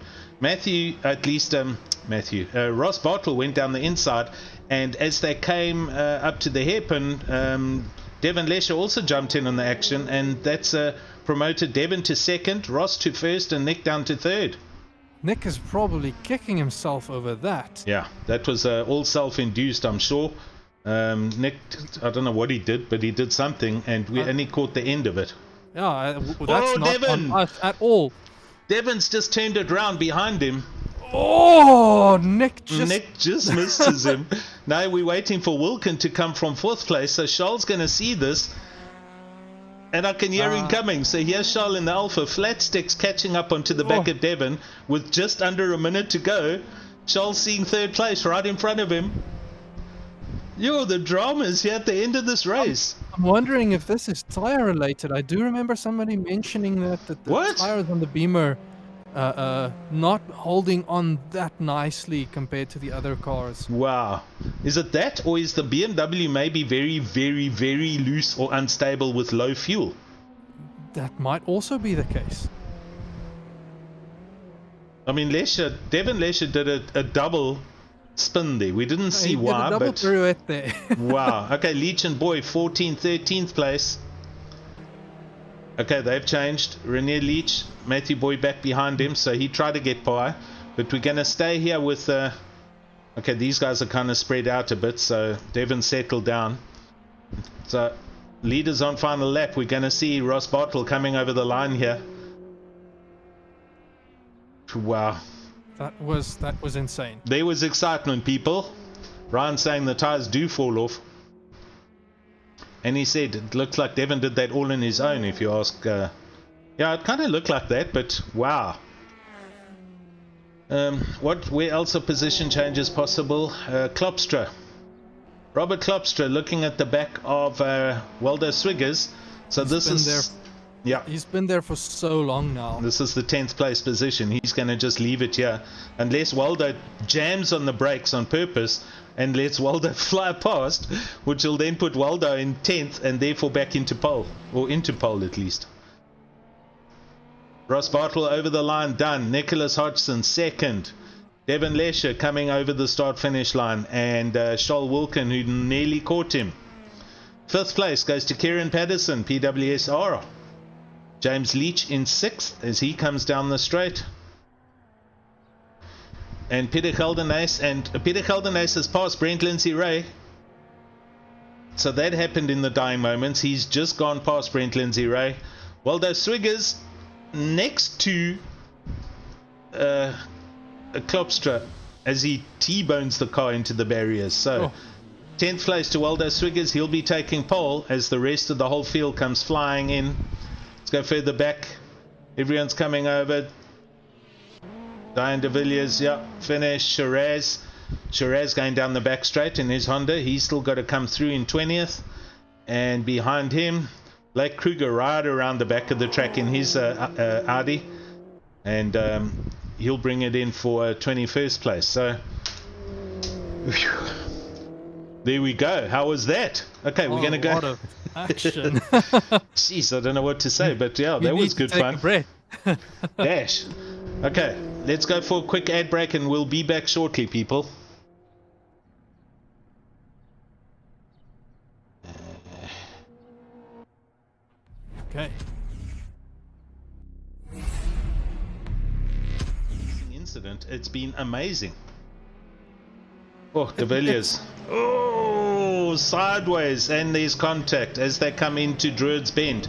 Ross Bartel went down the inside, and as they came up to the hairpin, Devon Lesher also jumped in on the action, and that's promoted Devon to 2nd, Ross to 1st, and Nick down to 3rd. Nick is probably kicking himself over that. Yeah, that was all self-induced, I'm sure. Nick, I don't know what he did, but he did something, and we only caught the end of it. Yeah, that's not Devon! on us at all. Devon's just turned it round behind him. Oh, Nick just misses him. Now we're waiting for Wilkin to come from 4th place, so Charles going to see this, and I can hear him coming. So here's Charles in the Alpha, flat sticks catching up onto the back of Devon with just under a minute to go. Charles seeing 3rd place right in front of him. The dramas here at the end of this race. I'm wondering if this is tire related. I do remember somebody mentioning that the tires on the Beamer not holding on that nicely compared to the other cars. Wow. Is it that, or is the BMW maybe very, very, very loose or unstable with low fuel? That might also be the case. I mean, Devon Lesher did a double spin there. We didn't see why, but... double pirouette there. Wow. Okay, Leach and Boy, 14th, 13th place. Okay, they've changed. Renier Leach, Matthew Boy back behind him, so he tried to get by. But we're going to stay here with... okay, these guys are kind of spread out a bit, so Devon settled down. So, leaders on final lap. We're going to see Ross Bartel coming over the line here. Wow. That was insane. There was excitement, people. Ryan saying the tires do fall off. And he said it looks like Devon did that all on his own, if you ask. Yeah, it kind of looked like that, but wow. Where else are position changes possible? Klopstra. Robert Klopstra looking at the back of Waldo Swiggers. So this is... Yeah. He's been there for so long now. This is the 10th place position. He's going to just leave it here. Unless Waldo jams on the brakes on purpose and lets Waldo fly past, which will then put Waldo in 10th and therefore back into pole. Or into pole at least. Ross Bartel over the line, done. Nicholas Hodgson, 2nd. Devon Lesher coming over the start-finish line. And Charles Wilkin, who nearly caught him. 5th place goes to Kieran Patterson, PWSR. James Leach in 6th as he comes down the straight. And Peter Geldenhuis has passed Brent Lindsay Ray. So that happened in the dying moments. He's just gone past Brent Lindsay Ray. Waldo Swiggers next to Klopstra as he T-bones the car into the barriers. So 10th place to Waldo Swiggers. He'll be taking pole as the rest of the whole field comes flying in. Let's go further back. Everyone's coming over. Diane de Villiers, yeah, finish. Shiraz going down the back straight in his Honda. He's still got to come through in 20th. And behind him, Blake Kruger right around the back of the track in his Audi. And he'll bring it in for 21st place. So there we go. How was that? Okay, we're going to go. A lot of action. Jeez, I don't know what to say, but yeah, that was good fun. Dash. Okay, let's go for a quick ad break and we'll be back shortly, people. Okay. Incident. It's been amazing. Oh, De Villiers. Oh, sideways, and there's contact as they come into Druids Bend.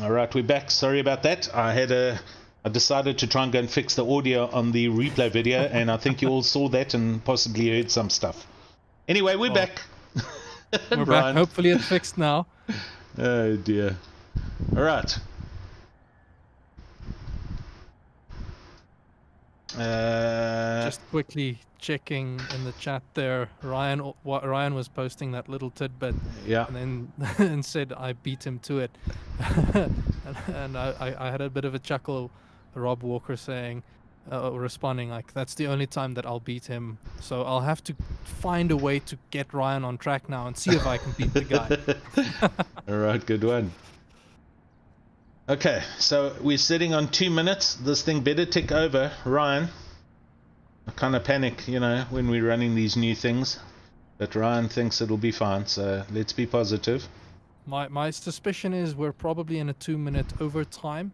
Alright, we're back. Sorry about that. I decided to try and go and fix the audio on the replay video, and I think you all saw that and possibly heard some stuff. Anyway, we're back. We're back. Hopefully it's fixed now. Oh dear. Alright. Just quickly checking in the chat there. Ryan was posting that little tidbit, yeah, and then and said I beat him to it, and I had a bit of a chuckle. Rob Walker saying, responding like, "That's the only time that I'll beat him. So I'll have to find a way to get Ryan on track now and see if I can beat the guy." All right, good one. Okay, so we're sitting on 2 minutes. This thing better tick over, Ryan. I kind of panic, you know, when we're running these new things, but Ryan thinks it'll be fine, so let's be positive. My suspicion is we're probably in a 2-minute overtime,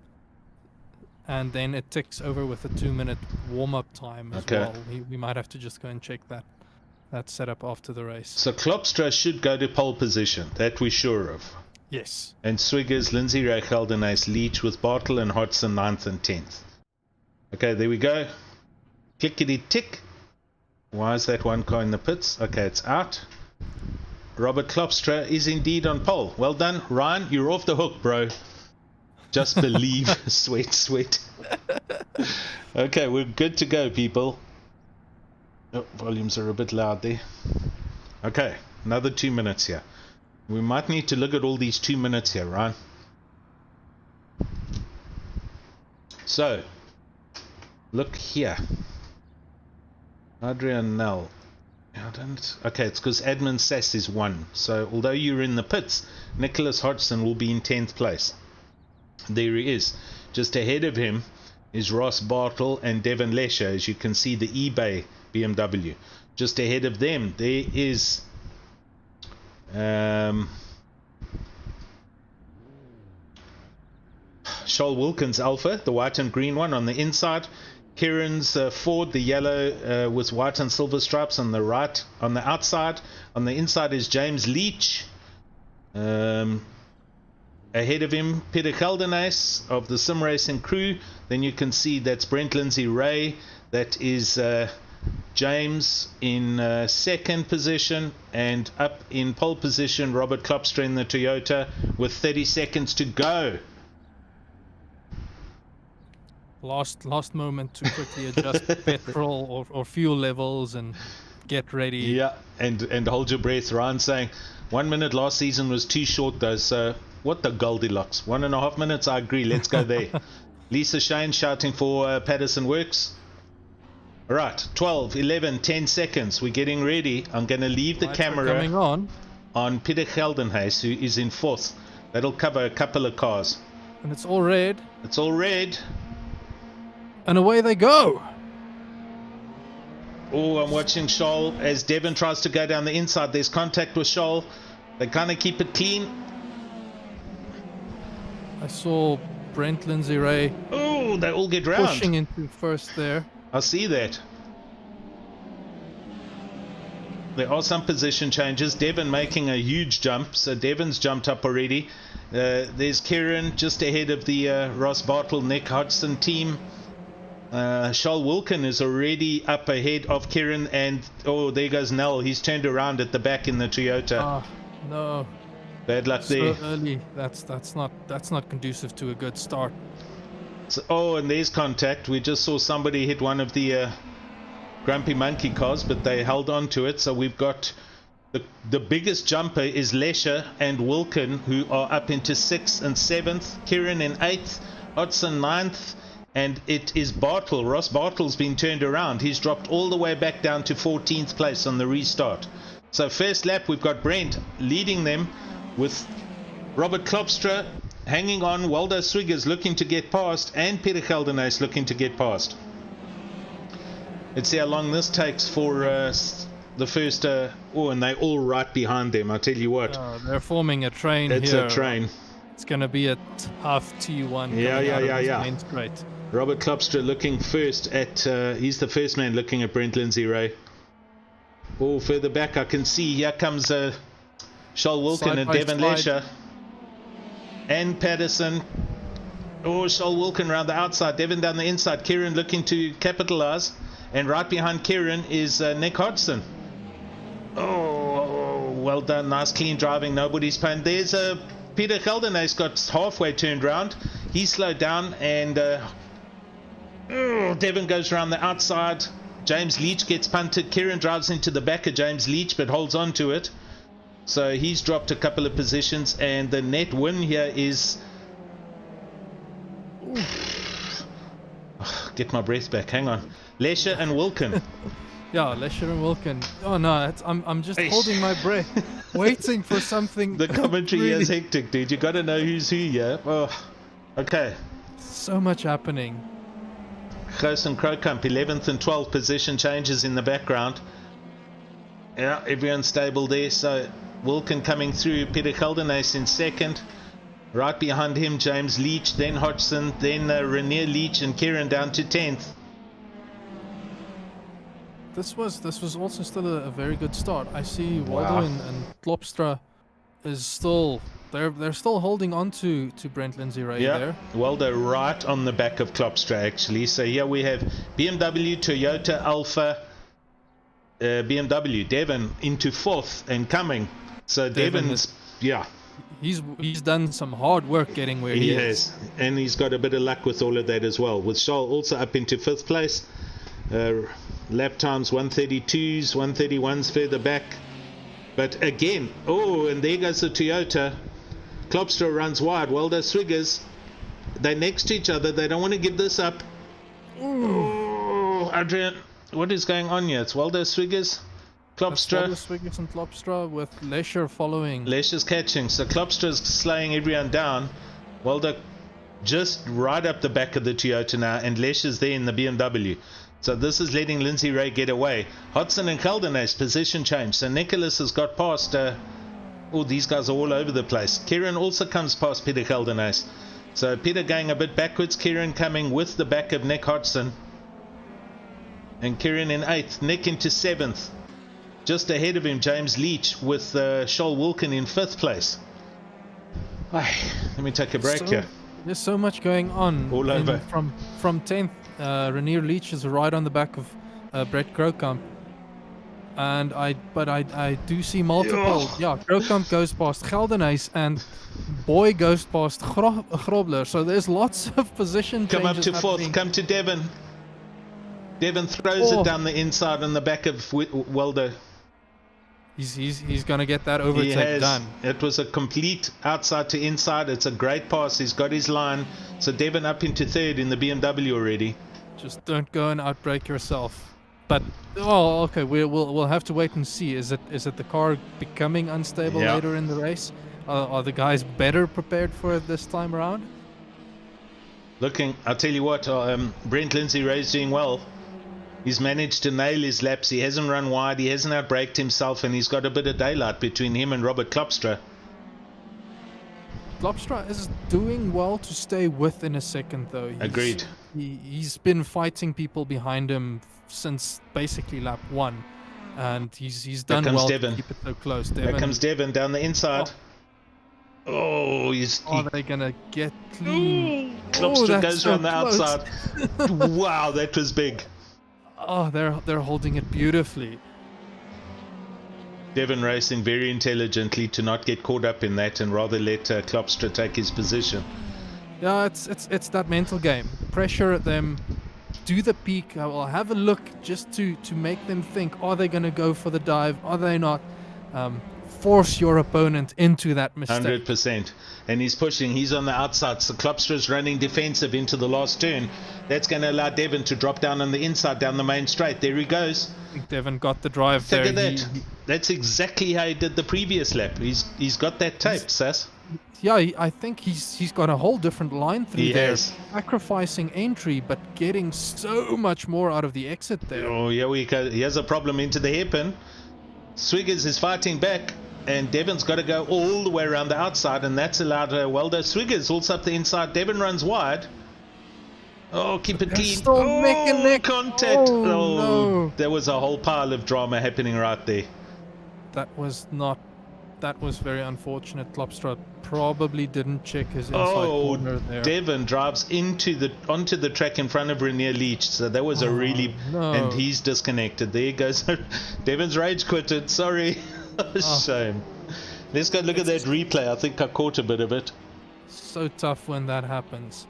and then it ticks over with a 2-minute warm-up time as well. We might have to just go and check that setup after the race. So Klopstra should go to pole position, that we're sure of. Yes. And Swiggers, Lindsay Reichelden, Leach with Bartle and Hodgson 9th and 10th. Okay, there we go. Clickety tick. Why is that one car in the pits? Okay, it's out. Robert Klopstra is indeed on pole. Well done, Ryan. You're off the hook, bro. Just believe. Sweat. Okay, we're good to go, people. Oh, volumes are a bit loud there. Okay, another 2 minutes here. We might need to look at all these 2 minutes here, Ryan. So, look here. Adrian Nell. Okay, it's because Admin Sass is 1. So, although you're in the pits, Nicholas Hodgson will be in 10th place. There he is. Just ahead of him is Ross Bartle and Devon Lesher, as you can see the eBay BMW. Just ahead of them, there is Shoal Wilkins Alpha, the white and green one on the inside. Kieran's Ford, the yellow with white and silver stripes on the right, on the outside. On the inside is James Leach. Ahead of him, Peter Caldenas of the Sim Racing crew. Then you can see that's Brent Lindsay Ray. That is James in second position, and up in pole position Robert Klopstra in the Toyota with 30 seconds to go. last moment to quickly adjust petrol or fuel levels and get ready. Yeah, and hold your breath. Ryan saying 1 minute last season was too short though, so what the Goldilocks? 1.5 minutes, I agree, let's go there. Lisa Shane shouting for Patterson Works. Right, 12, 11, 10 seconds, we're getting ready. I'm going to leave the camera on Peter Geldenhuys, who is in 4th. That'll cover a couple of cars. And it's all red. It's all red. And away they go. Oh, I'm watching Scholl as Devon tries to go down the inside. There's contact with Scholl. They kind of keep it clean. I saw Brent Lindsay Ray. Oh, they all get round. Pushing into first there. I see that. There are some position changes. Devon making a huge jump. So Devon's jumped up already. There's Kieran just ahead of the Ross Bartle, Nick Hodgson team. Charles Wilkin is already up ahead of Kieran, and oh, there goes Nell. He's turned around at the back in the Toyota. Oh, no. Bad luck there. So early. That's not conducive to a good start. So, oh, and there's contact. We just saw somebody hit one of the Grumpy Monkey cars, but they held on to it. So we've got the biggest jumper is Lesher and Wilkin, who are up into 6th and 7th. Kieran in 8th, Hodgson 9th, and it is Bartle. Ross Bartle's been turned around. He's dropped all the way back down to 14th place on the restart. So first lap, we've got Brent leading them with Robert Klopstra hanging on, Waldo Swiggers looking to get past, and Peter Geldenhuys looking to get past. Let's see how long this takes for the first... oh, and they're all right behind them, I tell you what. They're forming a train here. It's a train. It's going to be a tough T1. Yeah. Straight. Robert Klopstra looking first at... he's the first man looking at Brent Lindsay Ray. Oh, further back I can see, here comes Charles Wilkin and Devon Lesher. And Patterson. Oh, Charles Wilkin around the outside, Devon down the inside. Kieran looking to capitalize. And right behind Kieran is Nick Hodgson. Oh, well done. Nice clean driving. Nobody's paying. There's Peter Geldenhuys got halfway turned round. He slowed down and Devon goes around the outside. James Leach gets punted. Kieran drives into the back of James Leach but holds on to it. So he's dropped a couple of positions. And the net win here is... Get my breath back. Hang on. Lesher and Wilkin. Yeah, Lesher and Wilkin. Oh no, I'm just holding my breath, waiting for something. The commentary really... is hectic, dude. You got to know who's who, yeah. Oh, okay. So much happening. Goos and Krokamp, 11th and 12th position changes in the background. Yeah, everyone's stable there. So Wilkin coming through. Peter Geldenhuys in 2nd. Right behind him, James Leach, then Hodgson, then Rainier Leach and Kieran down to 10th. This was also still a very good start. I see Waldo and Klopstra is still they're still holding on to Brent Lindsay Ray there. Waldo right on the back of Klopstra actually. So here we have BMW, Toyota, Alpha, BMW, Devon into 4th and coming. So Devon's He's done some hard work getting where he is. And he's got a bit of luck with all of that as well. With Charles also up into 5th place. Lap times 132s, 131s further back. But again, and there goes the Toyota. Klopstra runs wide. Waldo Swiggers. They're next to each other. They don't want to give this up. Oh, Adrian, what is going on here? It's Waldo Swiggers. Klopstra. Waldo Swiggers and Klopstra with Lesher following. Lesher's catching. So Klopstra's slaying everyone down. Waldo just right up the back of the Toyota now, and Lesher's there in the BMW. So this is letting Lindsay Ray get away. Hodgson and Geldenhuys position change. So Nicholas has got past. These guys are all over the place. Kieran also comes past Peter Geldenhuys. So Peter going a bit backwards. Kieran coming with the back of Nick Hodgson. And Kieran in 8th. Nick into 7th. Just ahead of him, James Leach with Charles Wilkin in 5th place. Let me take a break here. There's so much going on. All over. From 10th. Rainier Leach is right on the back of Brett Krokamp, and I do see multiple. Yeah, Krokamp goes past Geldenhuys, and boy goes past Grobler, so there's lots of position Come up changes to fourth. happening. Come to Devon. Devon throws it down the inside on the back of Welder. He's gonna get that He overtake has. done. It was a complete outside to inside. It's a great pass. He's got his line. So Devon up into third in the BMW already. Just don't go and outbrake yourself. But okay, we'll have to wait and see. Is it the car becoming unstable Yeah. later in the race? Are the guys better prepared for it this time around? Looking, I'll tell you what, Brent Lindsay Ray's doing well. He's managed to nail his laps. He hasn't run wide. He hasn't outbraked himself, and he's got a bit of daylight between him and Robert Klopstra. Klopstra is doing well to stay within a second, though. Agreed. He's been fighting people behind him since basically lap 1, and he's done well Devon. to keep it so close. There comes Devon down the inside. Oh, Are they gonna get clean? Klopstra that's goes so around the close. outside. Wow, that was big. Oh, they're holding it beautifully. Devon racing very intelligently to not get caught up in that and rather let Klopstra take his position. Yeah, it's that mental game. Pressure at them. Do the peak. I'll have a look just to make them think. Are they gonna go for the dive? Are they not? Force your opponent into that mistake. 100%. And he's pushing. He's on the outside. So Klopstra's running defensive into the last turn. That's going to allow Devon to drop down on the inside, down the main straight. There he goes. I think Devon got the drive Look there. at that. That's exactly how he did the previous lap. He's got that taped, Sass. Yeah, I think he's got a whole different line through He there. has. Sacrificing entry, but getting so much more out of the exit there. Oh, yeah, he has a problem into the hairpin. Swiggers is fighting back. And Devon's got to go all the way around the outside, and that's allowed Weldo. Swiggers also up the inside. Devon runs wide. Oh, keep it They're clean. still neck and neck. Contact. Oh, no. There was a whole pile of drama happening right there. That was very unfortunate. Klopstra probably didn't check his inside corner there. Devon drives onto the track in front of Rainier Leach, so that was a really... no. And he's disconnected. There goes... Devon's rage quitted. Sorry. Shame. Let's go look at that replay. I think I caught a bit of it. So tough when that happens.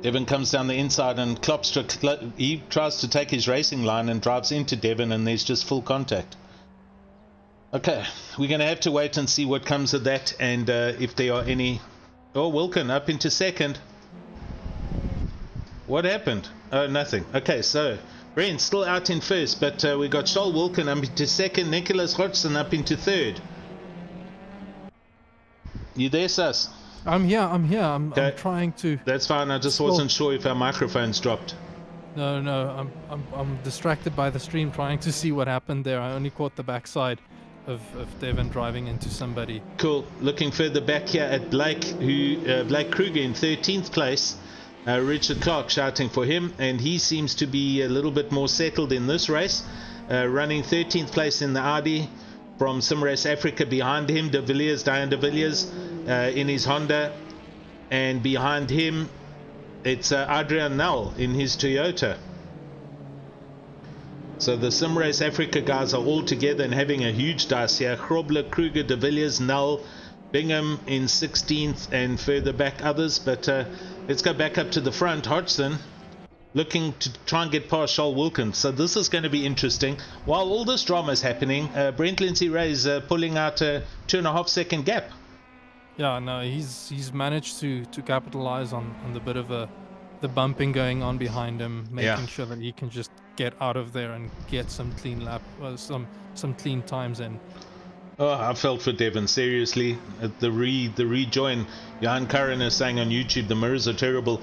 Devon comes down the inside, and Klopstra, he tries to take his racing line and drives into Devon, and there's just full contact. Okay, we're going to have to wait and see what comes of that, and if there are any... Oh, Wilkin up into second. What happened? Oh, nothing. Okay, so Brent still out in first, but we got Charles Wilkin up into second, Nicholas Hodgson up into third. You there, Sus? I'm here. I'm trying to... That's fine. I just wasn't sure if our microphones dropped. No. I'm distracted by the stream trying to see what happened there. I only caught the backside of Devon driving into somebody. Cool. Looking further back here at Blake, Blake Kruger in 13th place. Richard Clark shouting for him, and he seems to be a little bit more settled in this race. Running 13th place in the Audi from SimRace Africa. Behind him, Diane de Villiers in his Honda, and behind him it's Adrian Null in his Toyota. So the SimRace Africa guys are all together and having a huge dice here. Grobler, Kruger, de Villiers, Null, Bingham in 16th, and further back others. But let's go back up to the front. Hodgson looking to try and get past Charles Wilkins. So this is going to be interesting. While all this drama is happening, Brent Lindsay Ray is pulling out a 2.5 second gap. Yeah, no, he's managed to capitalize on the bit of the bumping going on behind him, making sure that he can just get out of there and get some clean some clean times in. Oh, I felt for Devon, seriously. The rejoin, Jan Curran is saying on YouTube the mirrors are terrible.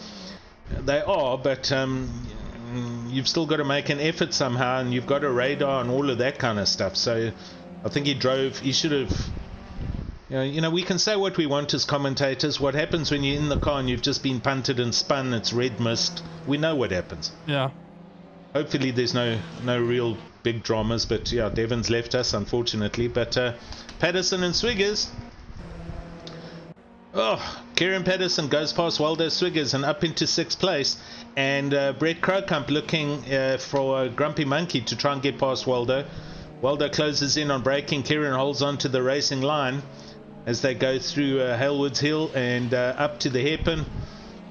They are, but you've still got to make an effort somehow, and you've got a radar and all of that kind of stuff. So I think he should have... You know, we can say what we want as commentators. What happens when you're in the car and you've just been punted and spun, it's red mist. We know what happens. Yeah. Hopefully there's no real big dramas, but yeah, Devon's left us, unfortunately. But Patterson and Swiggers. Oh, Kieran Patterson goes past Waldo Swiggers and up into 6th place. And Brett Crowcump looking for a Grumpy Monkey to try and get past Waldo. Waldo closes in on braking. Kieran holds on to the racing line. as they go through Halewood's Hill and up to the hairpin.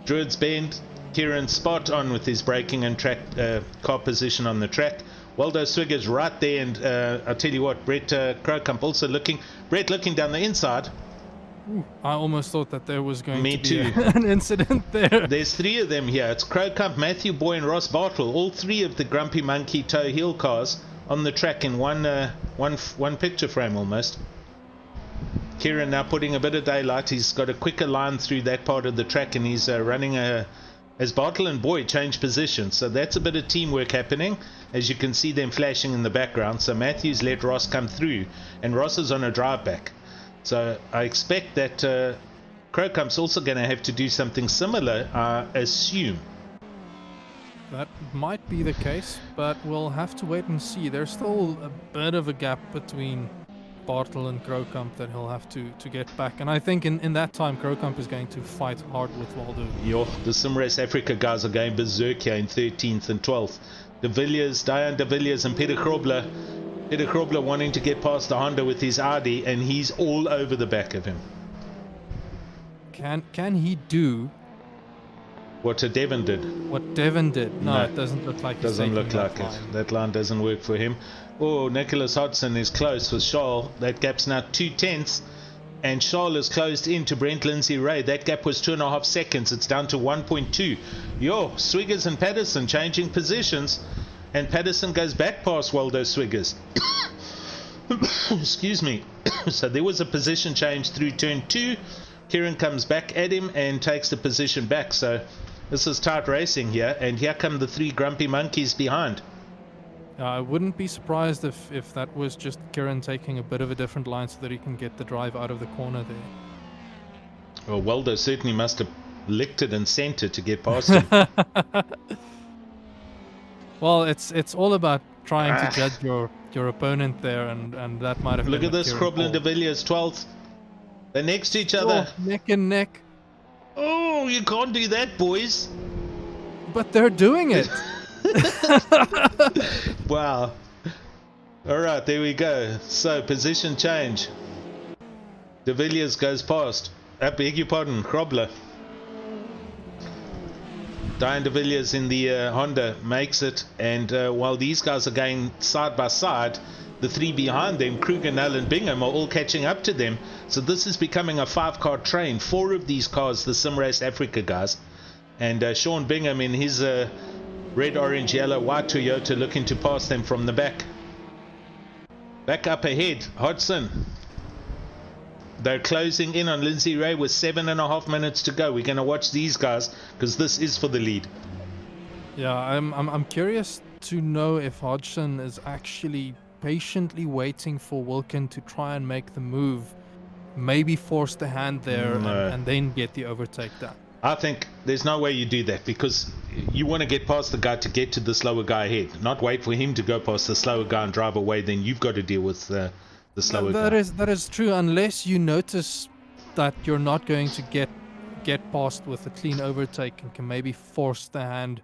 Druids Bend. Kieran spot on with his braking and track car position on the track. Waldo Swiggers right there, and I'll tell you what, Brett Crowcump also looking. Brett looking down the inside. Ooh, I almost thought that there was going Me to be too. an incident there. There's three of them here. It's Crowcump, Matthew Boy, and Ross Bartle. All three of the Grumpy Monkey Toe Heel cars on the track in one picture frame almost. Kieran now putting a bit of daylight. He's got a quicker line through that part of the track, and he's running as Bartle and Boy change positions. So that's a bit of teamwork happening, as you can see them flashing in the background. So Matthews let Ross come through, and Ross is on a drive back. So I expect that Crowcump's also going to have to do something similar, I assume. That might be the case, but we'll have to wait and see. There's still a bit of a gap between Bartle and Crowcump that he'll have to get back. And I think in that time, Crowcump is going to fight hard with Waldo. Yo, the SimRace Africa guys are going berserk here in 13th and 12th. Diane De Villiers and Peter Grobler. Peter Grobler wanting to get past the Honda with his Audi, and he's all over the back of him. Can he do what Devon did? What Devon did? No, it doesn't look like doesn't look like it. That line doesn't work for him. Oh, Nicholas Hodgson is close with Charles. That gap's now 2/10, and Charles is closed in to Brent Lindsay Ray. That gap was 2.5 seconds. It's down to 1.2. Yo, Swiggers and Patterson changing positions, and Patterson goes back past Waldo Swiggers. Excuse me. So there was a position change through turn 2. Kieran comes back at him and takes the position back. So this is tight racing here, and here come the three Grumpy Monkeys behind. I wouldn't be surprised if that was just Kieran taking a bit of a different line so that he can get the drive out of the corner there. Well, Waldo certainly must have licked it and sent it to get past him. Well, it's all about trying to judge your opponent there, and that might have Look been at this, Crobler and De Villiers, 12th. They're next to each other. Neck and neck. Oh, you can't do that, boys. But they're doing it. Wow. Alright, there we go. So, position change. De Villiers goes past. I beg your pardon, Crobler. Diane De Villiers in the Honda makes it, and while these guys are going side by side, the three behind them, Kruger, Null and Bingham, are all catching up to them. So this is becoming a 5-car train. 4 of these cars, the SimRace Africa guys, and Sean Bingham in his red, orange, yellow, white Toyota looking to pass them from the back. Back up ahead, Hodgson. They're closing in on Lindsay Ray with 7.5 minutes to go. We're going to watch these guys because this is for the lead. Yeah, I'm curious to know if Hodgson is actually patiently waiting for Wilkin to try and make the move, maybe force the hand there and then get the overtake done. I think there's no way you do that, because you want to get past the guy to get to the slower guy ahead, not wait for him to go past the slower guy and drive away. Then you've got to deal with the slower guy. That is true, unless you notice that you're not going to get past with a clean overtake and can maybe force the hand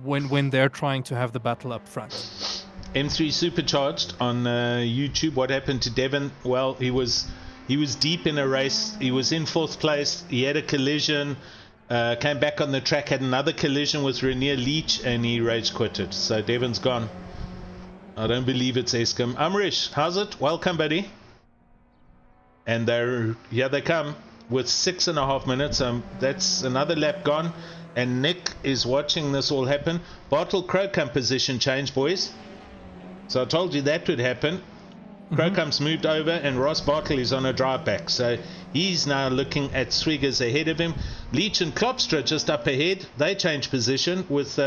when they're trying to have the battle up front. M3 Supercharged on YouTube. What happened to Devon? Well, he was deep in a race. He was in 4th place. He had a collision, came back on the track, had another collision with Rainier Leach, and he rage quitted. So Devon's gone. I don't believe it's Eskom. Amrish, how's it? Welcome, buddy. And here they come with 6.5 minutes. That's another lap gone. And Nick is watching this all happen. Bartle Crowcump position change, boys. So I told you that would happen. Crowcump's moved over, and Ross Bartle is on a drive back. So he's now looking at Swiggers ahead of him. Leach and Klopstra just up ahead. They change position with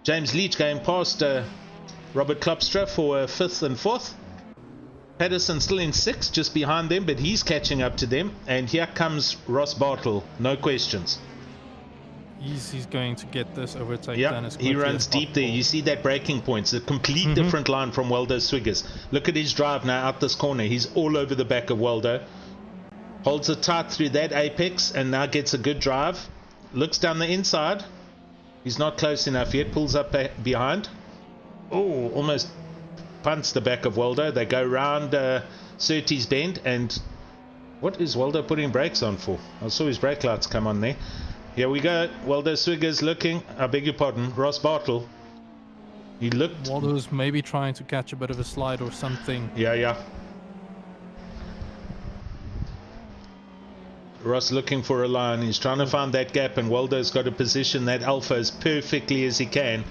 James Leach going past Robert Klopstra for 5th and 4th. Patterson still in 6th, just behind them, but he's catching up to them. And here comes Ross Bartle, no questions. He's going to get this overtake done as quickly he runs as deep there. You see that braking point. It's a complete different line from Waldo Swiggers. Look at his drive now out this corner. He's all over the back of Waldo. Holds it tight through that apex and now gets a good drive. Looks down the inside. He's not close enough yet. Pulls up behind. Oh, almost punts the back of Waldo. They go round Surtees Bend, and What is Waldo putting brakes on for? I saw his brake lights come on there. Here we go. Waldo Swiggers looking. I beg your pardon. Ross Bartle. He looked... Waldo's maybe trying to catch a bit of a slide or something. Yeah. Ross looking for a line. He's trying to find that gap, and Waldo's got to position that Alpha as perfectly as he can.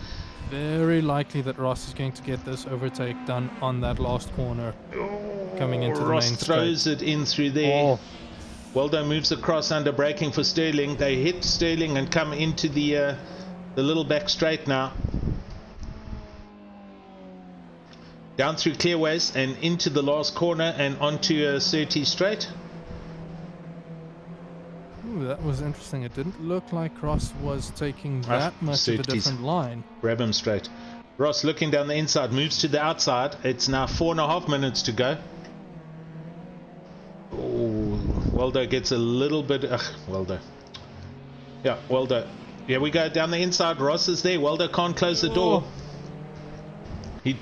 Very likely that Ross is going to get this overtake done on that last corner. Coming into the Ross main throws straight. it in through there. Oh. Waldo moves across under braking for Sterling. They hit Sterling and come into the little back straight now. Down through clearways and into the last corner and onto a 30 straight. Ooh, that was interesting. It didn't look like Ross was taking that much of a different line. Grab him straight. Ross looking down the inside, moves to the outside. It's now 4.5 minutes to go. Oh, Waldo gets a little bit... Waldo. Yeah, Waldo. Here we go, down the inside. Ross is there. Waldo can't close the door.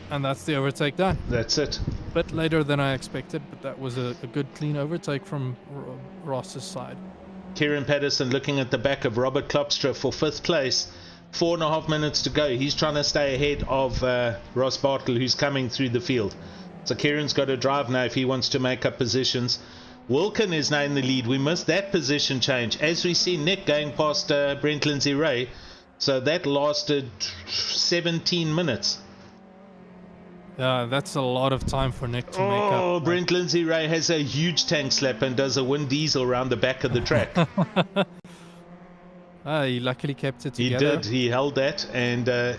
And that's the overtake done. That's it. Bit later than I expected, but that was a good clean overtake from Ross's side. Kieran Patterson looking at the back of Robert Klopstra for 5th place. 4.5 minutes to go. He's trying to stay ahead of Ross Bartle, who's coming through the field. So Kieran's got to drive now if he wants to make up positions. Wilkin is now in the lead. We missed that position change. As we see Nick going past Brent Lindsay-Ray. So that lasted 17 minutes. That's a lot of time for Nick to make up. Oh, Brent Lindsay-Ray has a huge tank slap and does a Win Diesel around the back of the track. He luckily kept it together. He did. He held that. And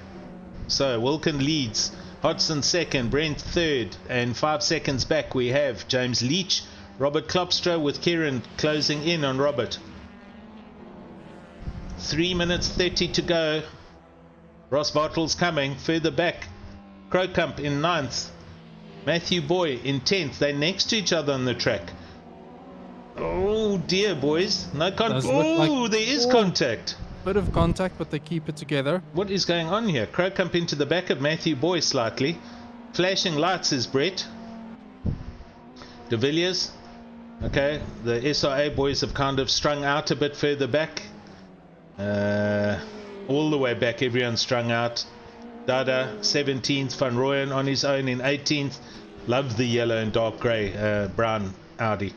so Wilkin leads. Hodgson second. Brent third. And 5 seconds back we have James Leach. Robert Klopstra with Kieran closing in on Robert. 3 minutes 30 to go. Ross Bartle's coming. Further back. Crowcump in 9th. Matthew Boy in 10th. They're next to each other on the track. Oh dear, boys. No contact. Oh, there is contact. Bit of contact, but they keep it together. What is going on here? Crowcump into the back of Matthew Boy slightly. Flashing lights is Brett. De Villiers. Okay, the SRA boys have kind of strung out a bit further back. All the way back, everyone's strung out. Dada 17th, Van Rooyen on his own in 18th. Love the yellow and dark grey brown Audi.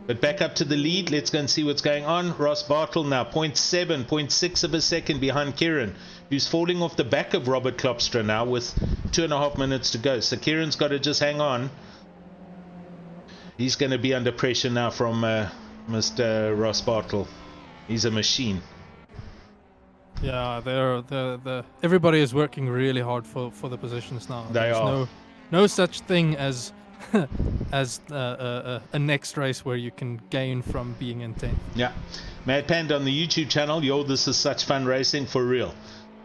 But back up to the lead. Let's go and see what's going on. Ross Bartle now 0.7, 0.6 of a second behind Kieran, who's falling off the back of Robert Klopstra now with 2.5 minutes to go. So Kieran's got to just hang on. He's going to be under pressure now from Mr. Ross Bartle. He's a machine. Yeah, they're everybody is working really hard for the positions now. There's no such thing as a next race where you can gain from being in 10th. Yeah. Mad Panda on the YouTube channel. Yo, this is such fun racing for real.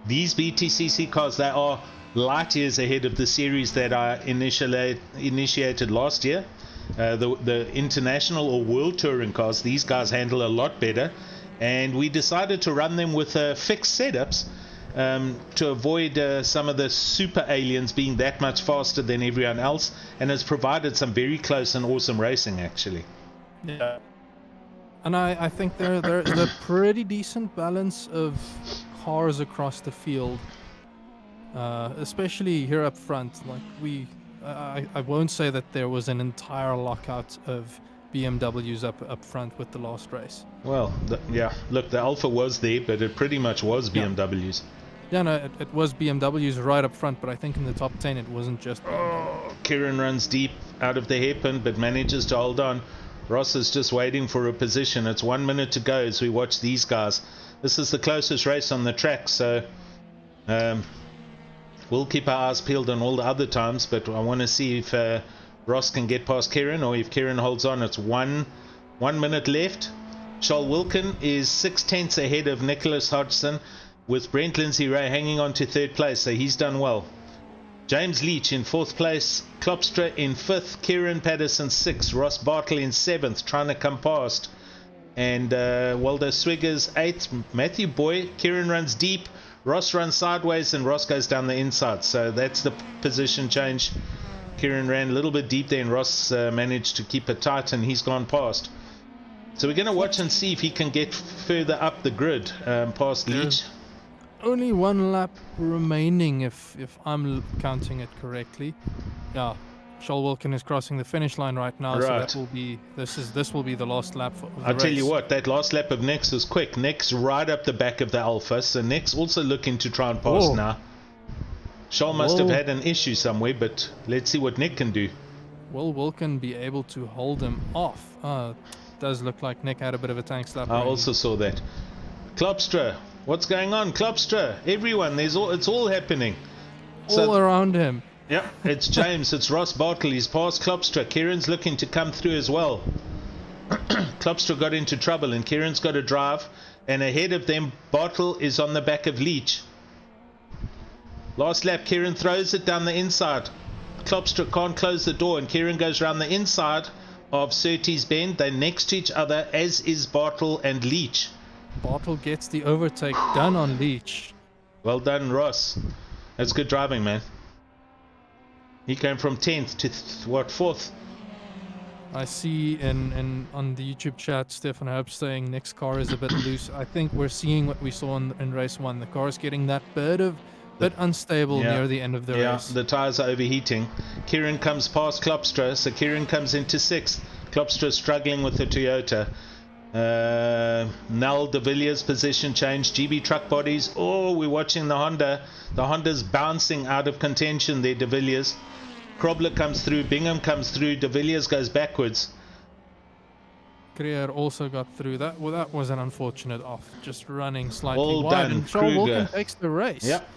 These BTCC cars, they are light years ahead of the series that I initiated last year. The international or world touring cars, these guys handle a lot better. And we decided to run them with fixed setups to avoid some of the super aliens being that much faster than everyone else, and has provided some very close and awesome racing actually. Yeah, and I think there's a pretty decent balance of cars across the field, especially here up front. Like I won't say that there was an entire lockout of BMWs up front with the last race. Well, yeah, look, the Alpha was there, but it pretty much was BMWs. Yeah, no, it was BMWs right up front, but I think in the top 10 it wasn't just BMW. Oh, Kieran runs deep out of the hairpin, but manages to hold on. Ross is just waiting for a position. It's 1 minute to go as we watch these guys. This is the closest race on the track, so we'll keep our eyes peeled on all the other times, but I want to see if Ross can get past Kieran, or if Kieran holds on. It's 1 minute left. Charles Wilkin is 6/10 ahead of Nicholas Hodgson, with Brent Lindsay-Ray hanging on to 3rd place, so he's done well. James Leach in 4th place, Klopstra in 5th, Kieran Patterson 6th, Ross Bartle in 7th, trying to come past, and Waldo Swiggers 8th, Matthew Boy. Kieran runs deep, Ross runs sideways, and Ross goes down the inside. So that's the position change. Kieran ran a little bit deep there, and Ross managed to keep it tight, and he's gone past. So we're going to watch and see if he can get further up the grid, past Leach. Only one lap remaining, if I'm counting it correctly. Yeah, Charles Wilkin is crossing the finish line right now, so that will be this will be the last lap of the race. I'll tell you what, that last lap of Nex was quick. Nex right up the back of the Alpha, so Nex also looking to try and pass now. Charles must have had an issue somewhere, but let's see what Nick can do. Will Wilkin be able to hold him off? Does look like Nick had a bit of a tank slap. I also saw that. Klopstra, what's going on? Klopstra, everyone, it's all happening. All around him. Yep, it's James, it's Ross Bartle, he's past Klopstra. Kieran's looking to come through as well. Klopstra got into trouble and Kieran's got to drive, and ahead of them Bartle is on the back of Leach. Last lap, Kieran throws it down the inside. Klopstra can't close the door and Kieran goes around the inside of Surtees Bend. They're next to each other, as is Bartle and Leach. Bartle gets the overtake done on Leach. Well done, Ross. That's good driving, man. He came from 10th to 4th. I see in on the YouTube chat, Stefan Herb saying Nick's car is a bit loose. I think we're seeing what we saw in race 1. The car is getting that bit unstable near the end of the race. Yeah, the tyres are overheating. Kieran comes past Klopstra, so Kieran comes into 6th. Klopstra struggling with the Toyota. Nell de Villiers position change. GB truck bodies. Oh, we're watching the Honda. The Honda's bouncing out of contention there, de Villiers. Krobler comes through. Bingham comes through. De Villiers goes backwards. Creer also got through. That was an unfortunate off. Just running slightly Well wide. done, And Charles Kruger. Wilkin takes the race. Yep.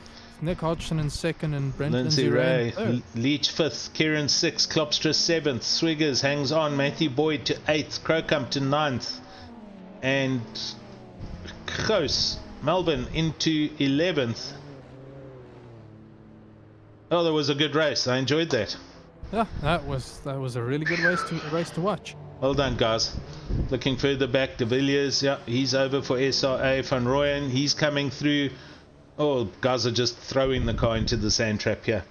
Nick Hodgson in 2nd and Brent Lindsay Ray. Ray. Leach 5th. Kieran 6th. Klopstra 7th. Swiggers hangs on. Matthew Boyd to 8th. Crocombe to 9th. And Kroos, Melbourne into 11th. Oh, that was a good race. I enjoyed that. Yeah, that was a really good race to watch. Well done, guys. Looking further back, de Villiers, yeah, he's over for SRA. Van Rooyen, he's coming through. Oh, guys are just throwing the car into the sand trap here.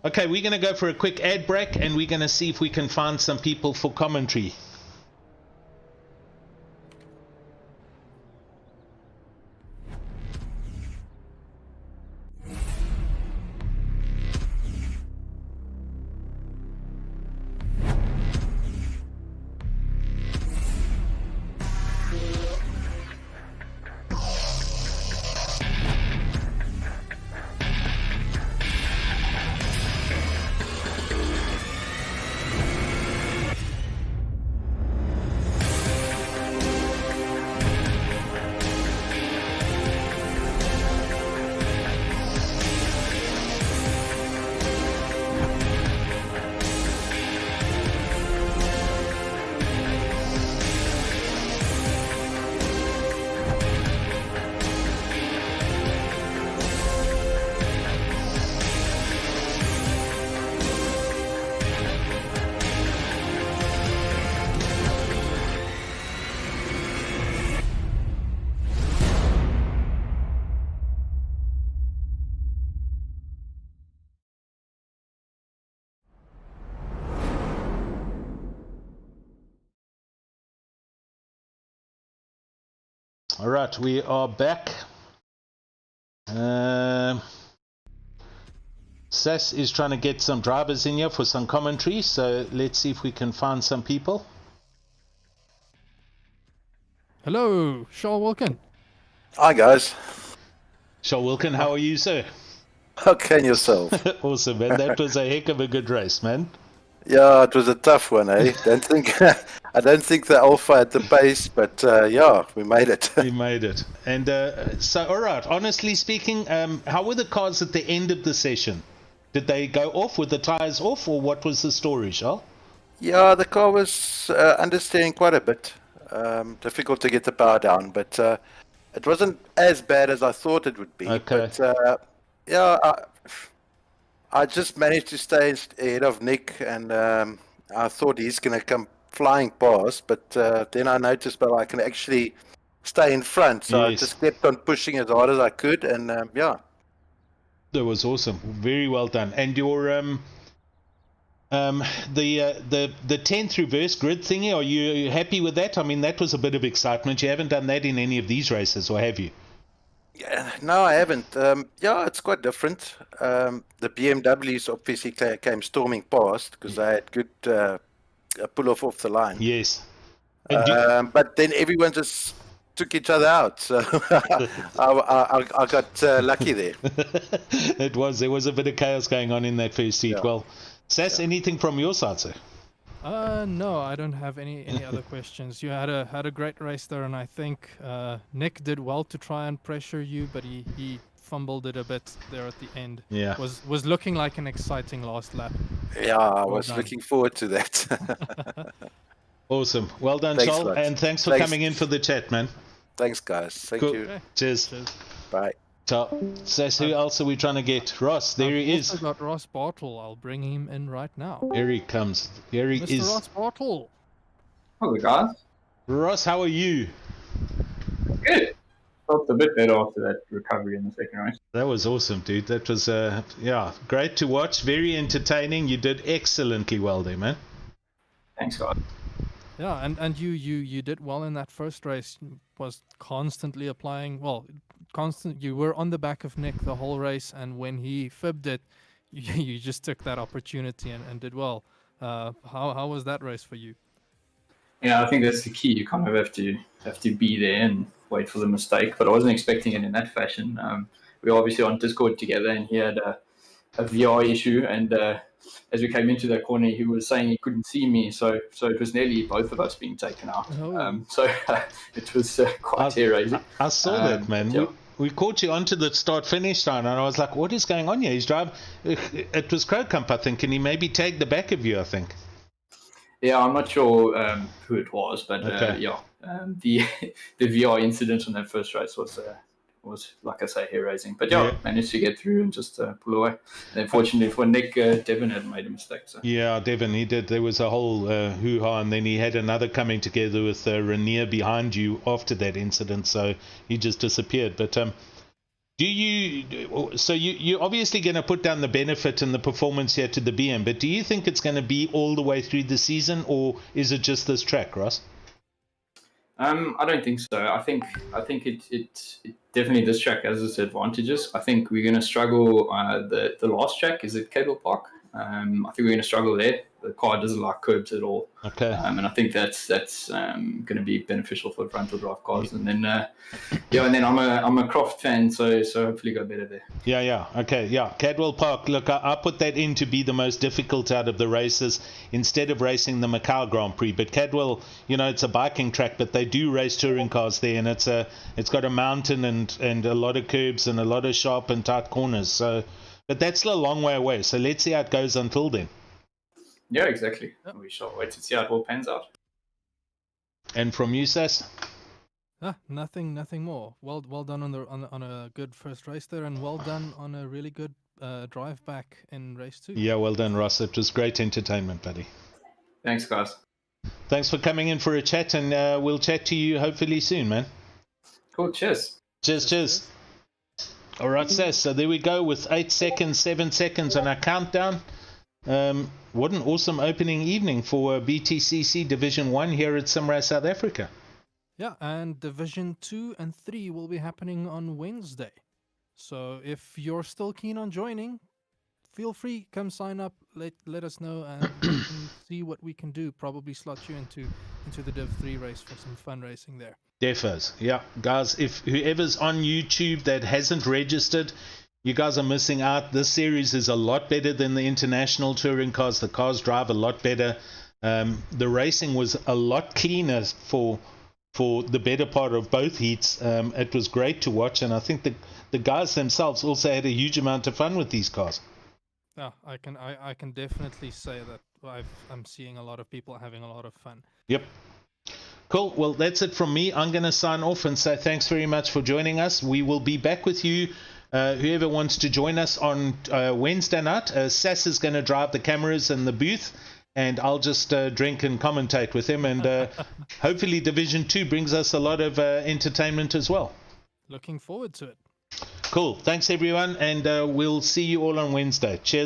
Okay, we're going to go for a quick ad break and we're going to see if we can find some people for commentary. All right, we are back. Sass is trying to get some drivers in here for some commentary, so let's see if we can find some people. Hello, Charles Wilkin. Hi guys. Charles Wilkin, how are you, sir? Okay, and yourself? Awesome, man. That was a heck of a good race, man. Yeah, it was a tough one, eh? I don't think the Alpha had the pace, but yeah, we made it. We made it. And so, all right, honestly speaking, how were the cars at the end of the session? Did they go off? Were the tires off, or what was the story, Charles? Yeah, the car was understeering quite a bit. Difficult to get the power down, but it wasn't as bad as I thought it would be. Okay. But yeah, I just managed to stay ahead of Nick, and I thought he's going to come flying past, but then I noticed that I can actually stay in front, so I just kept on pushing as hard as I could, and yeah. That was awesome. Very well done. And your The 10th reverse grid thingy, are you happy with that? I mean, that was a bit of excitement. You haven't done that in any of these races, or have you? Yeah, no, I haven't. Yeah, it's quite different. The BMWs obviously came storming past because they had good pull off the line. Yes. But then everyone just took each other out. So I got lucky there. There was a bit of chaos going on in that first heat. Yeah. Well, Sass, anything from your side, sir? No, I don't have any other questions. You had a great race there, and I think Nick did well to try and pressure you, but he fumbled it a bit there at the end. Yeah. Was looking like an exciting last lap. Yeah, I was looking forward to that. Awesome. Well done, Thanks, Charles, and thanks for coming in for the chat, man. Thanks, guys. Thank Cool. you. Okay. Cheers. Bye. Says, who else are we trying to get? Ross, there he is. I've got Ross Bartle. I'll bring him in right now. Here he comes. Here he Mr. is. Ross Bartle. Hello, guys. Ross, how are you? Good. Felt a bit better after that recovery in the second race. That was awesome, dude. That was, great to watch. Very entertaining. You did excellently well there, man. Thanks, guys. Yeah, and you did well in that first race. Was constantly applying. You were on the back of Nick the whole race, and when he fibbed it, you just took that opportunity and did well. How was that race for you? Yeah, I think that's the key. You kind of have to be there and wait for the mistake. But I wasn't expecting it in that fashion. We were obviously on Discord together, and he had a VR issue, and as we came into that corner, he was saying he couldn't see me, so it was nearly both of us being taken out. Oh. So it was quite hair-raising. I saw that, man. Yeah. We caught you onto the start-finish line, and I was like, what is going on here? He's driving. It was Crowcamp, I think, and he maybe tagged the back of you, I think. Yeah, I'm not sure who it was, but Okay. the VR incident on that first race was like I say, hair-raising. But managed to get through and just pull away. And unfortunately for Nick, Devin had made a mistake. So. Yeah, Devin, he did. There was a whole hoo-ha, and then he had another coming together with Rainier behind you after that incident, so he just disappeared. But you're obviously going to put down the benefit and the performance here to the BM, but do you think it's going to be all the way through the season, or is it just this track, Ross? I don't think so. I think it definitely, this track has its advantages. I think we're going to struggle. The last track is at Cable Park. I think we're going to struggle there. The car doesn't like curbs at all. Okay. And I think that's going to be beneficial for front-wheel drive cars. And then and then I'm a Croft fan, so hopefully go better there. Yeah. Okay. Yeah. Cadwell Park. Look, I put that in to be the most difficult out of the races instead of racing the Macau Grand Prix. But Cadwell, it's a biking track, but they do race touring cars there, and it's got a mountain and a lot of curbs and a lot of sharp and tight corners. So, but that's still a long way away. So let's see how it goes until then. Yeah, exactly. We shall wait to see how it all pans out. And from you, Sass? Nothing more. Well done on a good first race there, and well done on a really good drive back in race 2. Yeah, well done, Ross. It was great entertainment, buddy. Thanks, guys. Thanks for coming in for a chat, and we'll chat to you hopefully soon, man. Cool. Cheers. Cheers. All right, Sass. So there we go with 8 seconds, 7 seconds on our countdown. What an awesome opening evening for BTCC Division 1 here at SimRace South Africa. Yeah, and Division 2 and 3 will be happening on Wednesday. So if you're still keen on joining, feel free, come sign up, let us know, and we can see what we can do. Probably slot you into the Div 3 race for some fun racing there. Defos. Yeah, guys, if whoever's on YouTube that hasn't registered, you guys are missing out. This series is a lot better than the international touring cars. The cars drive a lot better. The racing was a lot cleaner for the better part of both heats. It was great to watch, and I think the guys themselves also had a huge amount of fun with these cars. Yeah, I can definitely say that I'm seeing a lot of people having a lot of fun. Yep. Cool. Well, that's it from me. I'm going to sign off and say thanks very much for joining us. We will be back with you. Whoever wants to join us on Wednesday night, Sass is going to drive the cameras in the booth, and I'll just drink and commentate with him, and hopefully Division 2 brings us a lot of entertainment as well. Looking forward to it. Cool. Thanks, everyone, and we'll see you all on Wednesday. Cheers.